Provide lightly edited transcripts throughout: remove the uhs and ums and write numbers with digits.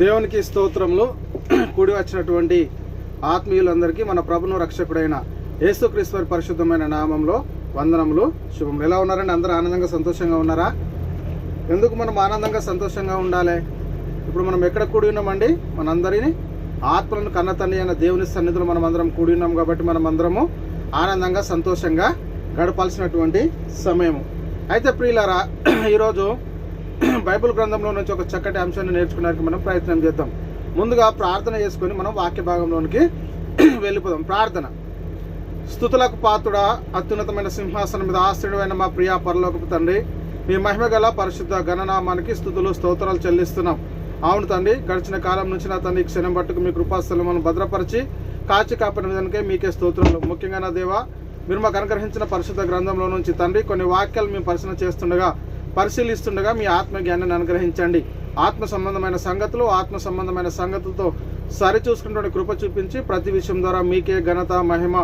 దేవునికి స్తోత్రములు. కూడి వచ్చినటువంటి ఆత్మీయులందరికీ మన ప్రభును రక్షకుడైన యేసుక్రీస్తు వారి పరిశుద్ధమైన నామంలో వందనములు, శుభములు. ఎలా ఉన్నారండి? అందరూ ఆనందంగా సంతోషంగా ఉన్నారా? ఎందుకు మనం ఆనందంగా సంతోషంగా ఉండాలి? ఇప్పుడు మనం ఎక్కడ కూడి ఉన్నామండి? మనందరినీ ఆత్మలను కన్న తండ్రి అయిన దేవుని సన్నిధిలో మనం అందరం కూడి ఉన్నాం కాబట్టి మనం అందరము ఆనందంగా సంతోషంగా గడపాల్సినటువంటి సమయము. అయితే ప్రియులారా, ఈరోజు బైబిల్ గ్రంథంలో నుంచి ఒక చక్కటి అంశాన్ని నేర్చుకోవడానికి మనం ప్రయత్నం చేద్దాం. ముందుగా ప్రార్థన చేసుకొని మనం వాక్య భాగంలోనికి వెళ్ళిపోదాం. ప్రార్థన. స్తుతులకు పాత్రుడా, అత్యున్నతమైన సింహాసనం మీద ఆశ్రయుడైన మా ప్రియా పరలోకపు తండ్రి, మీ మహిమ గల పరిశుద్ధ గణనామానికి స్తుతులు స్తోత్రాలు చెల్లిస్తున్నాం. అవును తండ్రి, గడిచిన కాలం నుంచి నా తండ్రి క్షణం పట్టుకు మీ కృపాస్థలమును భద్రపరిచి కాచి కాపాడిన విధానికే మీకే స్తోత్రాలు. ముఖ్యంగా నా దేవా, మీరు మాకు అనుగ్రహించిన పరిశుద్ధ గ్రంథంలో నుంచి తండ్రి కొన్ని వాక్యాలు మేము పరిశీలిస్తుండగా మీ ఆత్మ జ్ఞానాన్ని అనుగ్రహించండి. ఆత్మ సంబంధమైన సంగతులతో సరిచూసుకున్నటువంటి కృప చూపించి ప్రతి విషయం ద్వారా మీకే ఘనత, మహిమ,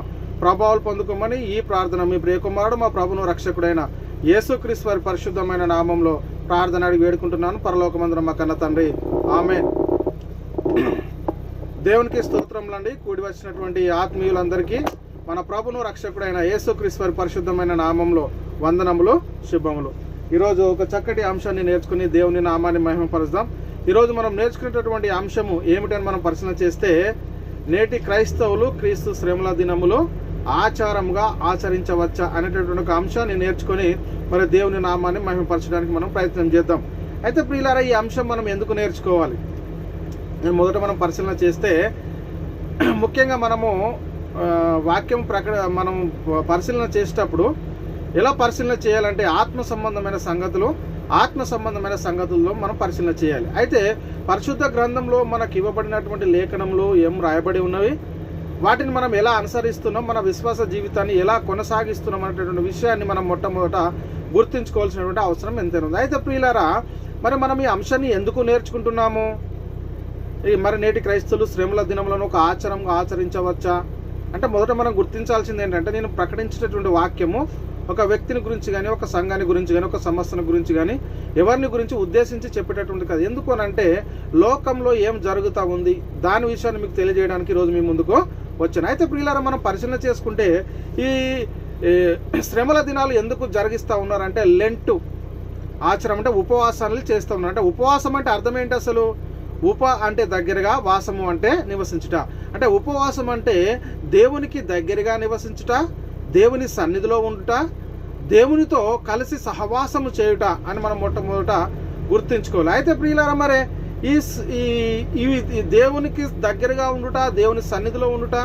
ప్రభావాలు పొందుకోమని ఈ ప్రార్థన మీ ప్రియకుమారుడు మా ప్రభును రక్షకుడైన యేసుక్రీస్తు వారి పరిశుద్ధమైన నామంలో ప్రార్థన అడిగి వేడుకుంటున్నాను. పరలోకమందున మా కన్న తండ్రి, ఆమేన్. దేవునికి స్తోత్రములండి. కూడి వచ్చినటువంటి ఆత్మీయులందరికీ మన ప్రభును రక్షకుడైన యేసుక్రీస్తు వారి పరిశుద్ధమైన నామంలో వందనములు, శుభములు. ఈరోజు ఒక చక్కటి అంశాన్ని నేర్చుకుని దేవుని నామాన్ని మహిమపరుద్దాం. ఈరోజు మనం నేర్చుకునేటటువంటి అంశము ఏమిటని మనం పరిశీలన చేస్తే, నేటి క్రైస్తవులు క్రీస్తు శ్రమల దినములో ఆచారంగా ఆచరించవచ్చా అనేటటువంటి ఒక అంశాన్ని నేర్చుకొని మరి దేవుని నామాన్ని మహిమపరచడానికి మనం ప్రయత్నం చేద్దాం. అయితే ప్రియులారా, ఈ అంశం మనం ఎందుకు నేర్చుకోవాలి? మొదట మనం పరిశీలన చేస్తే, ముఖ్యంగా మనము వాక్యం మనం పరిశీలన చేసేటప్పుడు ఎలా పరిశీలన చేయాలంటే ఆత్మ సంబంధమైన సంగతుల్లో మనం పరిశీలన చేయాలి. అయితే పరిశుద్ధ గ్రంథంలో మనకు ఇవ్వబడినటువంటి లేఖనంలో ఏం రాయబడి ఉన్నవి, వాటిని మనం ఎలా అనుసరిస్తున్నాం, మన విశ్వాస జీవితాన్ని ఎలా కొనసాగిస్తున్నాం అనేటటువంటి విషయాన్ని మనం మొట్టమొదట గుర్తుంచుకోవాల్సినటువంటి అవసరం ఎంతైనా ఉంది. అయితే ప్రియులారా, మరి మనం ఈ అంశాన్ని ఎందుకు నేర్చుకుంటున్నాము? మరి నేటి క్రైస్తవులు శ్రమల దినములను ఒక ఆచారంగా ఆచరించవచ్చా అంటే, మొదట మనం గుర్తించాల్సింది ఏంటంటే, నేను ప్రకటించేటటువంటి వాక్యము ఒక వ్యక్తిని గురించి కానీ, ఒక సంఘాన్ని గురించి కానీ, ఒక సమస్యను గురించి కానీ, ఎవరిని గురించి ఉద్దేశించి చెప్పేటటువంటి కాదు. ఎందుకు అనంటే, లోకంలో ఏం జరుగుతూ ఉంది దాని విషయాన్ని మీకు తెలియజేయడానికి ఈరోజు మీ ముందుకు వచ్చాను. అయితే ప్రియులారా, మనం పరిశీలన చేసుకుంటే ఈ శ్రమల దినాలు ఎందుకు జరిగిస్తూ ఉన్నారంటే, లెంటు ఆచారం అంటే ఉపవాసాలు చేస్తూ ఉన్నారు. అంటే ఉపవాసం అంటే అర్థం ఏంటి అసలు? ఉప అంటే దగ్గరగా, వాసము అంటే నివసించుట. అంటే ఉపవాసం అంటే దేవునికి దగ్గరగా నివసించుట, దేవుని సన్నిధిలో ఉండుట, దేవునితో కలిసి సహవాసము చేయుట అని మనం మొట్టమొదట గుర్తుంచుకోవాలి. అయితే ప్రియులారా, మరి ఈ దేవునికి దగ్గరగా ఉండుట, దేవుని సన్నిధిలో ఉండుట,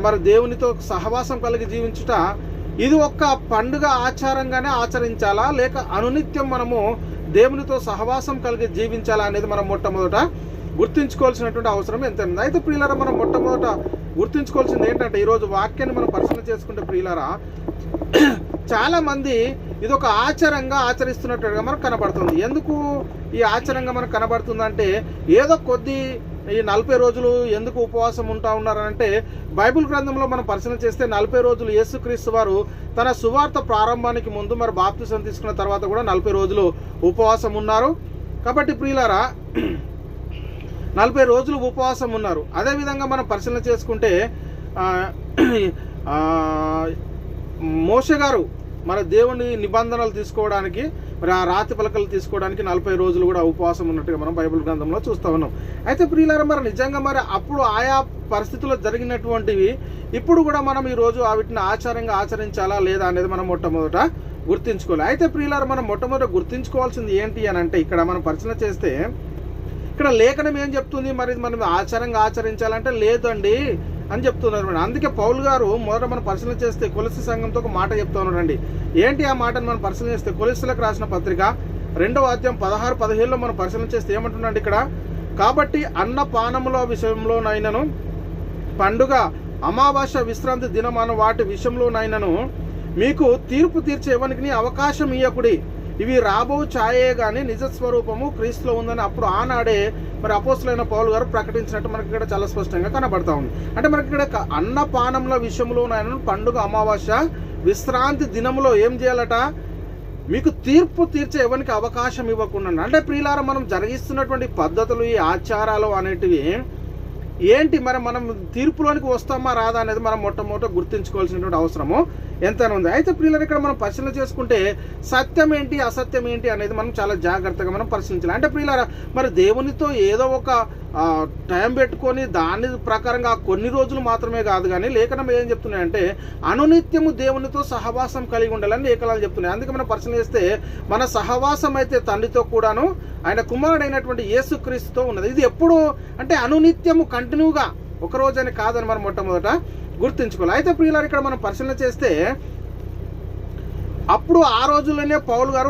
మరి దేవునితో సహవాసం కలిగి జీవించుట, ఇది ఒక్క పండుగ ఆచారంగానే ఆచరించాలా, లేక అనునిత్యం మనము దేవునితో సహవాసం కలిగి జీవించాలా అనేది మనం మొట్టమొదట గుర్తుంచుకోవాల్సినటువంటి అవసరం ఎంత ఉంది. అయితే ప్రియులారా, మనం మొట్టమొదట గుర్తుంచుకోవాల్సింది ఏంటంటే, ఈరోజు వాక్యాన్ని మనం పరిశీలన చేసుకుంటే ప్రియులారా, చాలా మంది ఇది ఒక ఆచారంగా ఆచరిస్తున్నట్టుగా మనకు కనబడుతుంది. ఎందుకు ఈ ఆచారంగా మనకు కనబడుతుందంటే, ఏదో కొద్ది ఈ 40 రోజులు ఎందుకు ఉపవాసం ఉంటా ఉన్నారంటే, బైబిల్ గ్రంథంలో మనం పరిశీలన చేస్తే 40 రోజులు యేసుక్రీస్తు వారు తన సువార్త ప్రారంభానికి ముందు, మరి బాప్తిసం తీసుకున్న తర్వాత కూడా 40 రోజులు ఉపవాసం ఉన్నారు. కాబట్టి ప్రియులారా, 40 రోజులు ఉపవాసం ఉన్నారు. అదేవిధంగా మనం పరిశీలన చేసుకుంటే, మోషే గారు మన దేవుని నిబంధనలు తీసుకోవడానికి, మరి ఆ రాతి పలకలు తీసుకోవడానికి 40 రోజులు కూడా ఉపవాసం ఉన్నట్టుగా మనం బైబిల్ గ్రంథంలో చూస్తూ ఉన్నాం. అయితే ప్రియులారా, మరి నిజంగా మరి అప్పుడు ఆయా పరిస్థితుల్లో జరిగినటువంటివి ఇప్పుడు కూడా మనం ఈరోజు వీటిని ఆచారంగా ఆచరించాలా లేదా అనేది మనం మొట్టమొదట గుర్తించుకోవాలి. అయితే ప్రియులారా, మనం మొట్టమొదట గుర్తించుకోవాల్సింది ఏంటి అని అంటే, ఇక్కడ మనం పరిశీలన చేస్తే ఇక్కడ లేఖనం ఏం చెప్తుంది? మరి మనం ఆచారంగా ఆచరించాలంటే లేదండి అని చెప్తున్నారు. అందుకే పౌలు గారు మొదట మనం పరిశీలన చేస్తే కొలస్సీ సంఘంతో ఒక మాట చెప్తా ఉన్నాడండి. ఏంటి ఆ మాటను మనం పరిశీలన చేస్తే, కొలస్సీలకు రాసిన పత్రిక 2వ అధ్యాయం 16-17లో మనం పరిశీలన చేస్తే ఏమంటున్నాడు ఇక్కడ? కాబట్టి అన్నపానముల విషయంలోనైనను, పండుగ, అమావాస్య, విశ్రాంతి దినమాన వాటి విషయంలోనైనను మీకు తీర్పు తీర్చే ఎవరికి అవకాశం ఇయ్యకుడి. ఇవి రాబో ఛాయే కానీ నిజస్వరూపము క్రీస్తులో ఉందని అప్పుడు ఆనాడే మరి అపోస్తులైన పౌలు గారు ప్రకటించినట్టు మనకి ఇక్కడ చాలా స్పష్టంగా కనబడతా ఉంది. అంటే మనకి ఇక్కడ అన్నపానముల విషయంలో పండుగ, అమావాస్య, విశ్రాంతి దినములో ఏం చేయాలట? మీకు తీర్పు తీర్చే ఎవరికి అవకాశం ఇవ్వకుండా. అంటే ప్రియులారా, మనం జరిగిస్తున్నటువంటి పద్ధతులు, ఈ ఆచారాలు అనేటివి ఏంటి, మరి మనం తీర్పులోనికి వస్తామా రాదా అనేది మనం మొట్టమొదట గుర్తించుకోవాల్సినటువంటి అవసరము ఎంతైనా ఉంది. అయితే ప్రియులారా, ఇక్కడ మనం పరిశీలన చేసుకుంటే సత్యం ఏంటి అసత్యం ఏంటి అనేది మనం చాలా జాగ్రత్తగా మనం పరిశీలించాలి. అంటే ప్రియులారా, మరి దేవునితో ఏదో ఒక టైం పెట్టుకొని దాని ప్రకారంగా కొన్ని రోజులు మాత్రమే కాదు, కానీ లేఖనం ఏం చెప్తున్నాయంటే అనునిత్యము దేవునితో సహవాసం కలిగి ఉండాలని లేఖనాలు చెప్తున్నాయి. అందుకే మనం పరిశీలన చేస్తే మన సహవాసం అయితే తండ్రితో కూడాను ఆయన కుమారుడైనటువంటి యేసుక్రీస్తుతో ఉన్నది. ఇది ఎప్పుడు అంటే అనునిత్యము కంటిన్యూగా, ఒక రోజని కాదని మనం మొట్టమొదట గుర్తించుకోవాలి. అయితే ప్రియులారా, ఇక్కడ మనం పరిశీలన చేస్తే అప్పుడు ఆ రోజుల్లోనే పౌలు గారు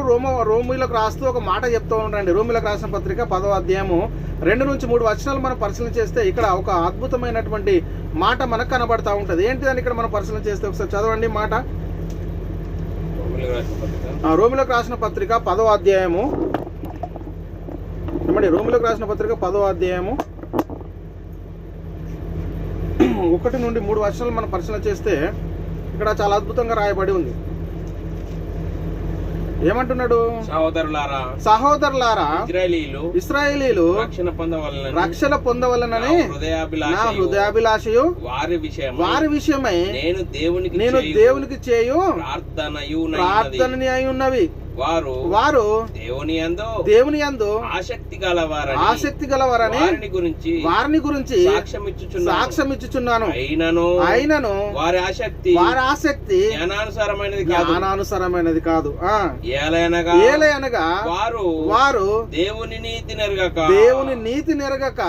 రోమిలకు రాస్తూ ఒక మాట చెప్తూ ఉంటారండి. రోమిలకు రాసిన పత్రిక 10వ అధ్యాయము 2-3 వచనాలు మనం పరిశీలన చేస్తే ఇక్కడ ఒక అద్భుతమైనటువంటి మాట మనకు కనబడతా ఉంటుంది. ఏంటిదని ఇక్కడ మనం పరిశీలన చేస్తే ఒకసారి చదవండి మాట. రోమిలకు రాసిన పత్రిక 10వ అధ్యాయము, రోమిలకు రాసిన పత్రిక 10వ అధ్యాయము 1-3 వచనాలు మనం పరిశీలన చేస్తే ఇక్కడ చాలా అద్భుతంగా రాయబడి ఉంది. ఏమంటున్నాడు? సహోదరులారా, ఇశ్రాయేలీయులు రక్షణ పొందవలనని నా హృదయాభిలాషయు వారి విషయమై నేను దేవునికి చేయు ప్రార్థనని అయి ఉన్నవి. వారు దేవుని యందు ఆసక్తి గలవారని వారిని గురించి సాక్ష్యం ఇచ్చుచున్నాను. అయినను వారి ఆసక్తి జ్ఞానానుసారమైనది కాదు. ఏలయనగా వారు దేవుని నీతి నెరగక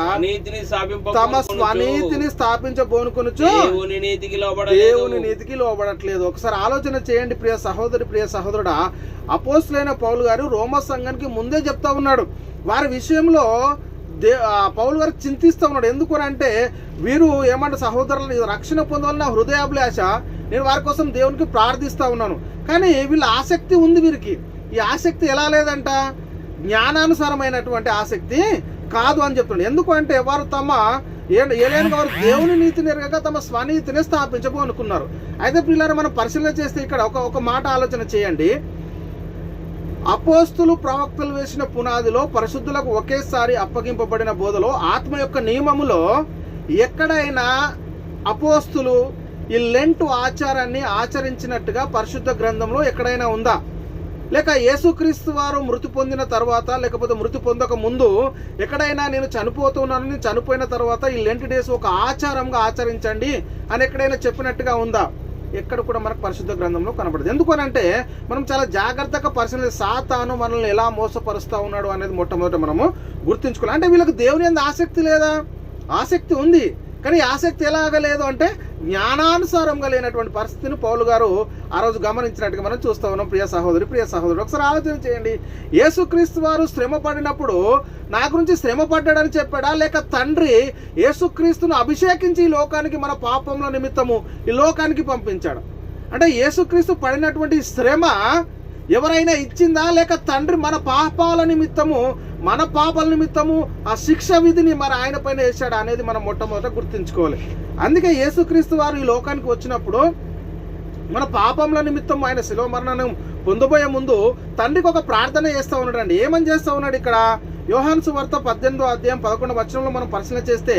తమ స్వనీతిని స్థాపించబోనుకొనుచు దేవుని నీతికి లోబడట్లేదు. ఒకసారి ఆలోచన చేయండి ప్రియ సహోదరుడా. అపోస్తులైన పౌలు గారు రోమా సంఘానికి ముందే చెప్తా ఉన్నాడు. వారి విషయంలో పౌలు గారు చింతిస్తూ ఉన్నాడు. ఎందుకు అంటే వీరు ఏమంటే సహోదరులు రక్షణ పొందాలన్న హృదయాభిలాష, నేను వారి కోసం దేవునికి ప్రార్థిస్తూ ఉన్నాను, కానీ వీళ్ళ ఆసక్తి ఉంది వీరికి. ఈ ఆసక్తి ఎలా లేదంట, జ్ఞానానుసారమైనటువంటి ఆసక్తి కాదు అని చెప్తున్నాడు. ఎందుకు అంటే వారు ఏలైనగా వారు దేవుని నీతిని ఎరగక తమ స్వనీతిని స్థాపించబోనుకున్నారు. అయితే పిల్లలు మనం పరిశీలన చేస్తే ఇక్కడ ఒక మాట ఆలోచన చేయండి. అపోస్తులు ప్రవక్తలు వేసిన పునాదిలో పరిశుద్ధులకు ఒకేసారి అప్పగింపబడిన బోధలో ఆత్మ యొక్క నియమములో ఎక్కడైనా అపోస్తులు ఈ లెంటు ఆచారాన్ని ఆచరించినట్టుగా పరిశుద్ధ గ్రంథంలో ఎక్కడైనా ఉందా? లేక యేసుక్రీస్తు వారు మృతి పొందిన తర్వాత, లేకపోతే మృతి పొందక ముందు ఎక్కడైనా నేను చనిపోతున్నాను, నేను చనిపోయిన తర్వాత ఈ లెంట్ డేస్ ఒక ఆచారంగా ఆచరించండి అని ఎక్కడైనా చెప్పినట్టుగా ఉందా? ఎక్కడ కూడా మనకు పరిశుద్ధ గ్రంథంలో కనబడదు. ఎందుకనంటే మనం చాలా జాగ్రత్తగా పరిశీలన, సాతాను మనల్ని ఎలా మోసపరుస్తూ ఉన్నాడు అనేది మొట్టమొదట మనము గుర్తుంచుకోవాలి. అంటే వీళ్ళకి దేవుని యందు ఆసక్తి లేదా? ఆసక్తి ఉంది, కానీ ఆసక్తి ఎలాగ లేదు అంటే జ్ఞానానుసారంగా లేనటువంటి పరిస్థితిని పౌలు గారు ఆ రోజు గమనించినట్టుగా మనం చూస్తూ ఉన్నాం. ప్రియ సహోదరుడు, ఒకసారి ఆలోచన చేయండి. యేసుక్రీస్తు వారు శ్రమ పడినప్పుడు నా గురించి శ్రమ పడ్డాడని చెప్పాడా, లేక తండ్రి యేసుక్రీస్తును అభిషేకించి ఈ లోకానికి మన పాపంల నిమిత్తము ఈ లోకానికి పంపించాడు? అంటే యేసుక్రీస్తు పడినటువంటి శ్రమ ఎవరైనా ఇచ్చిందా, లేక తండ్రి మన పాపాల నిమిత్తము ఆ శిక్ష విధిని మరి ఆయన పైన వేశాడు అనేది మనం మొట్టమొదట గుర్తుంచుకోవాలి. అందుకే యేసుక్రీస్తు వారు ఈ లోకానికి వచ్చినప్పుడు మన పాపముల నిమిత్తం ఆయన శిలువ మరణం పొందబోయే ముందు తండ్రికి ఒక ప్రార్థన చేస్తూ ఉన్నాడు అండి. ఏమని చేస్తూ ఉన్నాడు? ఇక్కడ యోహాను సువార్త 18వ అధ్యాయం 11వ వచనంలో మనం పరిశీలన చేస్తే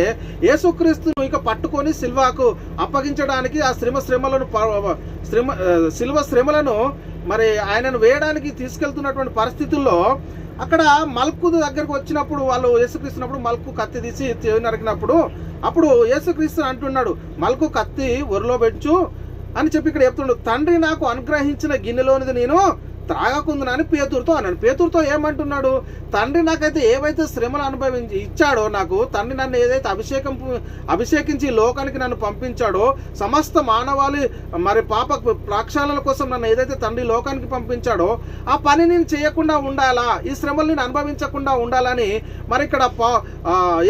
యేసుక్రీస్తును ఇక పట్టుకొని సిల్వాకు అప్పగించడానికి ఆ సిల్వ శ్రమలను మరి ఆయనను వేయడానికి తీసుకెళ్తున్నటువంటి పరిస్థితుల్లో అక్కడ మల్కు దగ్గరకు వచ్చినప్పుడు, వాళ్ళు యేసుక్రీస్తున్నప్పుడు మల్కు కత్తి తీసి నరికినప్పుడు అప్పుడు యేసుక్రీస్తు అంటున్నాడు, మల్కు కత్తి ఒరిలో పెట్టు అని చెప్పి ఇక్కడ చెప్తున్నాడు. తండ్రి నాకు అనుగ్రహించిన గిన్నెలోనిది నేను త్రాగకుందునని పేతురుతో అన్నాడు. పేతురుతో ఏమంటున్నాడు? తండ్రి నాకైతే ఏవైతే శ్రమలు ఇచ్చాడో, నాకు తండ్రి నన్ను ఏదైతే అభిషేకించి లోకానికి నన్ను పంపించాడో, సమస్త మానవాళి మరి పాప ప్రక్షాళన కోసం నన్ను ఏదైతే తండ్రి లోకానికి పంపించాడో ఆ పని నేను చేయకుండా ఉండాలా, ఈ శ్రమలు నేను అనుభవించకుండా ఉండాలని మరి ఇక్కడ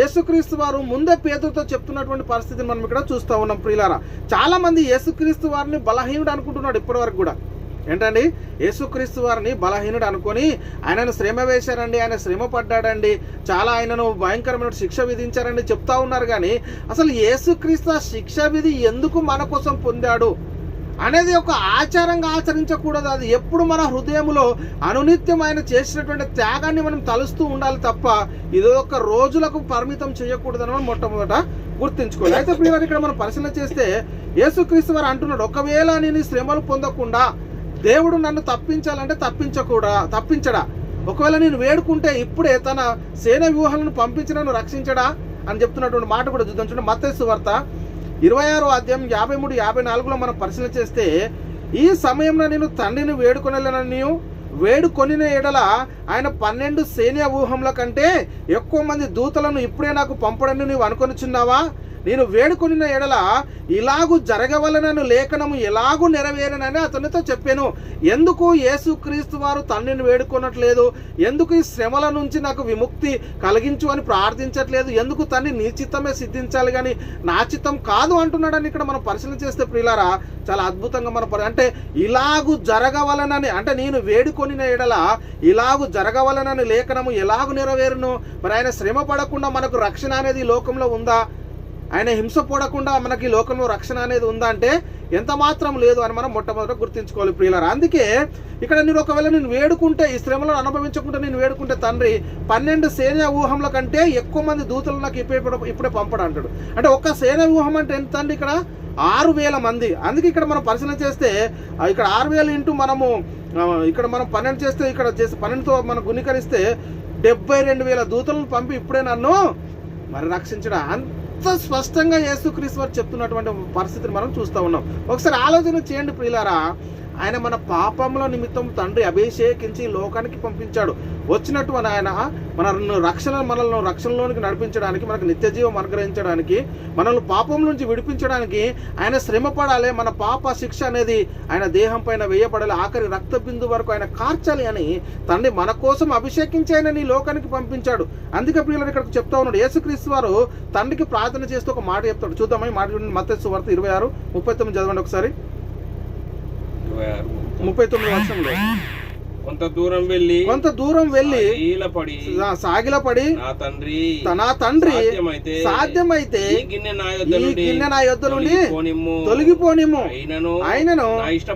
యేసుక్రీస్తు వారు ముందే పేతురుతో చెప్తున్నటువంటి పరిస్థితిని మనం ఇక్కడ చూస్తూ ఉన్నాం. ప్రియులారా, చాలా మంది యేసుక్రీస్తు వారిని బలహీనుడు అనుకుంటున్నాడు ఇప్పటి వరకు కూడా. ఏంటండి, యేసుక్రీస్తు వారిని బలహీనుడు అనుకొని ఆయనను శ్రమ వేశారండి, ఆయన శ్రమ పడ్డాడండి, చాలా ఆయనను భయంకరమైన శిక్ష విధించారండి చెప్తా ఉన్నారు. కానీ అసలు యేసుక్రీస్తు ఆ శిక్ష విధి ఎందుకు మన కోసం పొందాడు అనేది ఒక ఆచారంగా ఆచరించకూడదు. అది ఎప్పుడు మన హృదయంలో అనునిత్యం ఆయన చేసినటువంటి త్యాగాన్ని మనం తలుస్తూ ఉండాలి తప్ప ఇది ఒక రోజులకు పరిమితం చేయకూడదని మనం మొట్టమొదట గుర్తించుకోవాలి. అయితే ప్రియులారా, ఇక్కడ మనం పరిశీలన చేస్తే యేసుక్రీస్తు వారు అంటున్నాడు, ఒకవేళ నేను శ్రమలు పొందకుండా దేవుడు నన్ను తప్పించాలంటే తప్పించడా? ఒకవేళ నేను వేడుకుంటే ఇప్పుడే తన సేన వ్యూహాలను పంపించి నన్ను రక్షించడా అని చెప్తున్నటువంటి మాట కూడా చూద్దాం. చూడండి, మత్తయి సువార్త 26వ అధ్యాయం 53, 54లో మనం పరిశీలన చేస్తే, ఈ సమయంలో నేను తండ్రిని వేడుకొనలేనని వేడుకొనిన ఎడల ఆయన 12 సేన వ్యూహంల కంటే ఎక్కువ మంది దూతలను ఇప్పుడే నాకు పంపడని నీవు అనుకొనిచున్నావా? నేను వేడుకొనిన ఎడల ఇలాగూ జరగవలనను లేఖనము ఎలాగూ నెరవేరనని అతనితో చెప్పాను. ఎందుకు యేసుక్రీస్తు వారు తండ్రిని వేడుకొనట్లేదు? ఎందుకు ఈ శ్రమల నుంచి నాకు విముక్తి కలిగించు అని ప్రార్థించట్లేదు? ఎందుకు తండ్రి నీ చిత్తమే సిద్ధించాలి కానీ నా చిత్తం కాదు అంటున్నాడని ఇక్కడ మనం పరిశీలన చేస్తే ప్రియులారా, చాలా అద్భుతంగా మనం అంటే ఇలాగూ జరగవలనని, అంటే నేను వేడుకొనిన ఎడల ఇలాగూ జరగవలనని లేఖనము ఎలాగూ నెరవేరును? మరి ఆయన శ్రమ పడకుండా మనకు రక్షణ అనేది ఈ లోకంలో ఉందా? ఆయన హింస పడకుండా మనకి లోకంలో రక్షణ అనేది ఉందా అంటే ఎంత మాత్రం లేదు అని మనం మొట్టమొదట గుర్తించుకోవాలి ప్రియులారా. అందుకే ఇక్కడ నేను ఒకవేళ నేను వేడుకుంటే, ఈ శ్రమలను అనుభవించకుండా నేను వేడుకుంటే తండ్రి 12 సేన వ్యూహంల కంటే ఎక్కువ మంది దూతలు నాకు ఇప్పుడే పంపడు అంటాడు. అంటే ఒక్క సేన వ్యూహం అంటే ఎంత అండి? ఇక్కడ 6000 మంది. అందుకే ఇక్కడ మనం పరిశీలన చేస్తే ఇక్కడ 6000 ఇంటూ మనము ఇక్కడ మనం 12 చేస్తే, ఇక్కడ చేస్తే 12తో మనం గుణీకరిస్తే 72,000 దూతలను పంపి ఇప్పుడే నన్ను మరి రక్షించడా అంత స్పష్టంగా యేసుక్రీస్తు వారు చెప్తున్నటువంటి పరిస్థితిని మనం చూస్తూ ఉన్నాం. ఒకసారి ఆలోచన చేయండి ప్రియులారా, ఆయన మన పాపముల నిమిత్తం తండ్రి అభిషేకించి లోకానికి పంపించాడు. వచ్చినటువంటి ఆయన మనల్ని రక్షణలోనికి నడిపించడానికి, మనకు నిత్య జీవం అనుగ్రహించడానికి, మనల్ని పాపం నుంచి విడిపించడానికి ఆయన శ్రమ పడాలి. మన పాప శిక్ష అనేది ఆయన దేహం పైన వేయబడాలి, ఆఖరి రక్త బిందు వరకు ఆయన కార్చాలి అని తండ్రి మన కోసం అభిషేకించి ఆయన నీ లోకానికి పంపించాడు. అందుకే ప్రియులు ఇక్కడ చెప్తా ఉన్నాడు, యేసుక్రీస్తు వారు తండ్రికి ప్రార్థన చేస్తూ ఒక మాట చెప్తాడు. చూద్దామా ఈ మాట చూడండి, మత్తయి సువార్త 26:39 చదవండి ఒకసారి. 39వ వచనంలో, కొంత దూరం వెళ్ళి సాగిలపడి నా తండ్రి సాధ్యమైతే ఈ గిన్నె నా యొద్ద నుండి తొలగిపోనిమ్ము, అయినను నా ఇష్ట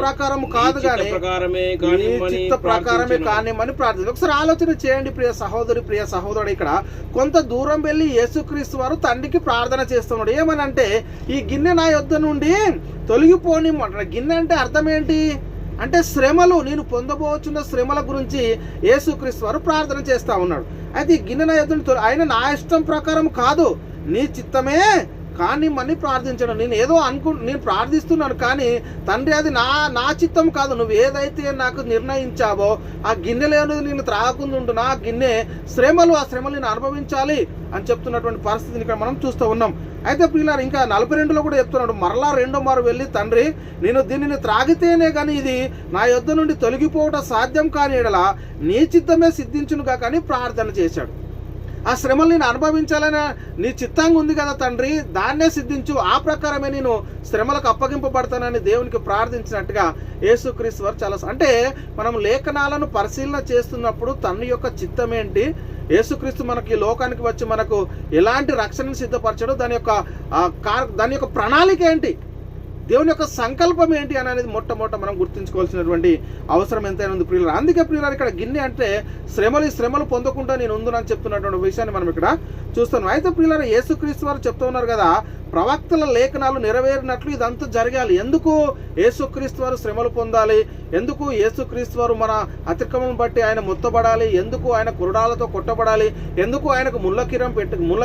ప్రకారం కాదు గాని నీ చిత్త ప్రకారమే కానిమ్మని ప్రార్థన. ఒకసారి ఆలోచన చేయండి ప్రియ సహోదరి, ప్రియ సహోదరుడు, ఇక్కడ కొంత దూరం వెళ్ళి యేసుక్రీస్తు వారు తండ్రికి ప్రార్థన చేస్తున్నాడు. ఏమనంటే ఈ గిన్నె నా యొద్ద నుండి తొలగిపోనిమ్ము అంటాడు. గిన్నె అంటే అర్థం ఏంటి అంటే శ్రమలు, నేను పొందబోచున్న శ్రమల గురించి యేసుక్రీస్తు వారు ప్రార్థన చేస్తా ఉన్నాడు. అయితే ఈ గిన్నె నా యొద్ద ఆయన నా ఇష్టం ప్రకారం కాదు నీ చిత్తమే కానిమ్మని ప్రార్థించడం. నేను ప్రార్థిస్తున్నాను కానీ తండ్రి అది నా చిత్తం కాదు, నువ్వు ఏదైతే నాకు నిర్ణయించావో ఆ గిన్నెలోని నేను త్రాగకుండా ఉంటున్నా, ఆ గిన్నె శ్రమలు, ఆ శ్రమలు నేను అనుభవించాలి అని చెప్తున్నటువంటి పరిస్థితిని ఇక్కడ మనం చూస్తూ ఉన్నాం. అయితే ప్రియులారా, ఇంకా 42లో కూడా చెప్తున్నాడు, మరలా 2వ మారు వెళ్ళి తండ్రి నేను దీనిని త్రాగితేనే కానీ ఇది నా యొద్ద నుండి తొలగిపోవడం సాధ్యం కాని ఎడల నీ చిత్తమే సిద్ధించునుగా కానీ ప్రార్థన చేశాడు. ఆ శ్రమలు నేను అనుభవించాలని నీ చిత్తంగా ఉంది కదా తండ్రి, దాన్నే సిద్ధించు, ఆ ప్రకారమే నేను శ్రమలకు అప్పగింపబడతానని దేవునికి ప్రార్థించినట్టుగా యేసుక్రీస్తు వారు చాలా అంటే మనం లేఖనాలను పరిశీలన చేస్తున్నప్పుడు తండ్రి యొక్క చిత్తం ఏంటి, యేసుక్రీస్తు మనకి లోకానికి వచ్చి మనకు ఎలాంటి రక్షణను సిద్ధపరచడం, దాని యొక్క ప్రణాళిక ఏంటి, దేవుని యొక్క సంకల్పం ఏంటి అనేది మొట్టమొదట మనం గుర్తుంచుకోవాల్సినటువంటి అవసరం ఎంతైనా ఉంది ప్రియులారా. అందుకే ప్రియులారా, ఇక్కడ గిన్నె అంటే శ్రమలు పొందకుండా నేను ఉందని చెప్తున్నటువంటి విషయాన్ని మనం ఇక్కడ చూస్తాం. అయితే ప్రియులారా, యేసుక్రీస్తు వారు చెప్తూ ఉన్నారు కదా, ప్రవక్తల లేఖనాలు నెరవేరినట్లు ఇదంతా జరగాలి. ఎందుకు యేసుక్రీస్తు వారు శ్రమలు పొందాలి? ఎందుకు యేసుక్రీస్తు వారు మన అతిక్రమం బట్టి ఆయన మొత్తబడాలి? ఎందుకు ఆయన కురడాలతో కొట్టబడాలి? ఎందుకు ఆయనకు ముళ్ళ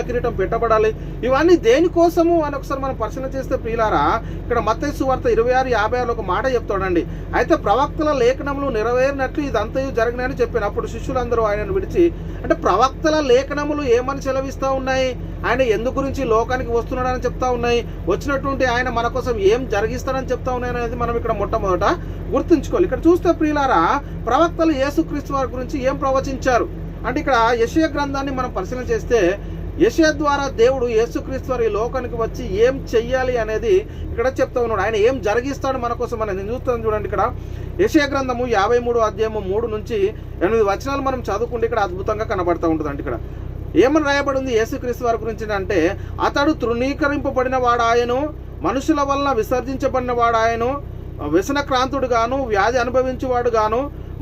కిరీటం పెట్టబడాలి? ఇవన్నీ దేనికోసము అని ఒకసారి మనం పరిశీలన చేస్తే ప్రియులారా, ఇక్కడ మత్తయి సువార్త 26:56 ఒక మాట చెప్తాడండి. అయితే ప్రవక్తల లేఖనములు నెరవేరినట్లు ఇదంతయు జరగనని చెప్పాను. అప్పుడు శిష్యులందరూ ఆయనను విడిచి, అంటే ప్రవక్తల లేఖనములు ఏమని సెలవిస్తూ ఉన్నాయి, ఆయన ఎందు గురించి లోకానికి వస్తున్నాడని చెప్తా ఉన్నాయి, వచ్చినటువంటి ఆయన మన కోసం ఏం జరిగిస్తాడని చెప్తా ఉన్నాయి అనేది మనం ఇక్కడ మొట్టమొదట గుర్తుంచుకోవాలి. ఇక్కడ చూస్తే ప్రియులారా, ప్రవక్తలు యేసుక్రీస్తు వారి గురించి ఏం ప్రవచించారు అంటే ఇక్కడ యెషయా గ్రంథాన్ని మనం పరిశీలన చేస్తే యెషయా ద్వారా దేవుడు యేసుక్రీస్తు వారి లోకానికి వచ్చి ఏం చెయ్యాలి అనేది ఇక్కడ చెప్తా ఉన్నాడు. ఆయన ఏం జరిగిస్తాడు మన కోసం అనేది నేను చూస్తాను. చూడండి, ఇక్కడ యెషయా గ్రంథము 53వ అధ్యాయము 3 నుంచి 8 వచనాలు మనం చదువుకుంటే ఇక్కడ అద్భుతంగా కనబడతా ఉంటుంది. అంటే ఇక్కడ ఏమని రాయబడింది యేసుక్రీస్తు వారి గురించి అంటే, అతడు తృణీకరింపబడిన వాడాయను, మనుషుల వలన విసర్జించబడిన వాడు ఆయను, వ్యసనక్రాంతుడు గాను, వ్యాధి అనుభవించేవాడు గాను,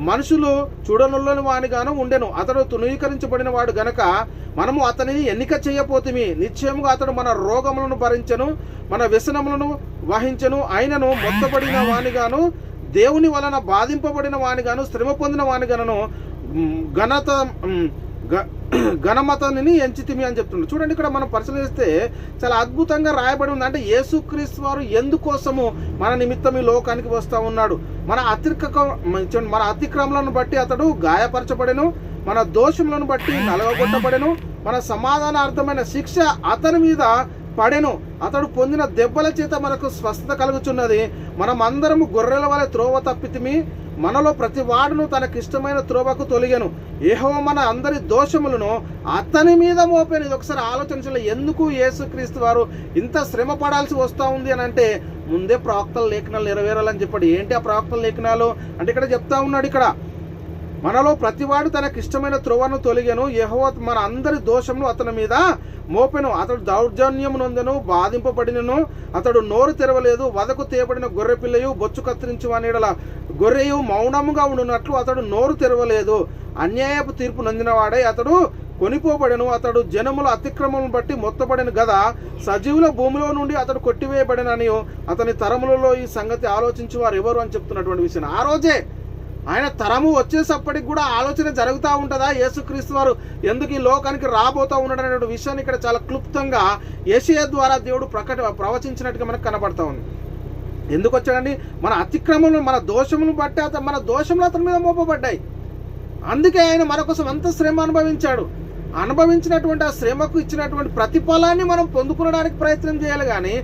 మనుషులు చూడనుల్లని వాని గాను ఉండెను. అతడు తృణీకరించబడిన వాడు గనక మనము అతనిని ఎన్నిక చేయపోతిమి. నిశ్చయముగా అతడు మన రోగములను భరించెను, మన వ్యసనములను వహించెను. ఆయనను మొత్తబడిన వానిగాను, దేవుని వలన బాధింపబడిన వానిగాను, శ్రమ పొందిన వానిగాను ఘనమతని ఎంచితిమి అని చెప్తున్నాడు. చూడండి, ఇక్కడ మనం పరిశీలిస్తే చాలా అద్భుతంగా రాయబడి ఉంది. అంటే యేసుక్రీస్తు వారు ఎందుకోసము మన నిమిత్తం ఈ లోకానికి వస్తూ ఉన్నాడు? మన అతిక్రమలను బట్టి అతడు గాయపరచబడెను, మన దోషములను బట్టి నలగొట్టబడెను, మన సమాధానార్థమైన శిక్ష అతని మీద పడెను. అతడు పొందిన దెబ్బల చేత మనకు స్వస్థత కలుగుచున్నది. మనం అందరము గొర్రెల వలె త్రోవ తప్పితిమి, మనలో ప్రతి వాడును తనకిష్టమైన త్రోవకు తొలిగెను. యెహోవా మన అందరి దోషములను అతని మీద మోపెను. ఇది ఒకసారి ఆలోచించాలి. ఎందుకు యేసుక్రీస్తు వారు ఇంత శ్రమ పడాల్సి వస్తూ ఉంది అని అంటే, ముందే ప్రవక్తల లేఖనాలు నెరవేరాలని చెప్పాడు. ఏంటి ఆ ప్రవక్తల లేఖనాలు అంటే ఇక్కడ చెప్తా ఉన్నాడు, ఇక్కడ మనలో ప్రతివాడు తనకి ఇష్టమైన త్రోవను తొలిగెను, యెహోవా మన అందరి దోషమును అతని మీద మోపెను. అతడు దౌర్జన్యము నొందెను, బాధింపబడినను, అతడు నోరు తెరవలేదు. వదకు తేబడిన గొర్రె పిల్లయు బొచ్చు కత్తిరించి వానిడల గొర్రెయు మౌనముగా ఉండునట్లు అతడు నోరు తెరవలేదు. అన్యాయపు తీర్పు నొందినవాడై అతడు కొనిపోబడెను. అతడు జనముల అతిక్రమములను బట్టి మొత్తబడిన గదా, సజీవుల భూమిలో నుండి అతడు కొట్టివేయబడినని అతని తరములలో ఈ సంగతి ఆలోచించి వారు ఎవరు అని చెప్తున్నటువంటి విషయం. ఆ రోజే ఆయన తరము వచ్చేసప్పటికి కూడా ఆలోచన జరుగుతూ ఉంటుందా, యేసుక్రీస్తు వారు ఎందుకు ఈ లోకానికి రాబోతూ ఉన్నాడు అనే విషయాన్ని ఇక్కడ చాలా క్లుప్తంగా యెషయా ద్వారా దేవుడు ప్రవచించినట్టుగా మనకు కనబడతా ఉంది. ఎందుకు వచ్చాడండి? మన అతిక్రమములను, మన దోషములను బట్టి మన దోషములు అతని మీద మోపబడ్డాయి. అందుకే ఆయన మన కోసం అంత శ్రమ అనుభవించాడు. అనుభవించినటువంటి ఆ శ్రమకు ఇచ్చినటువంటి ప్రతిఫలాన్ని మనం పొందుకోవడానికి ప్రయత్నం చేయాలి, కానీ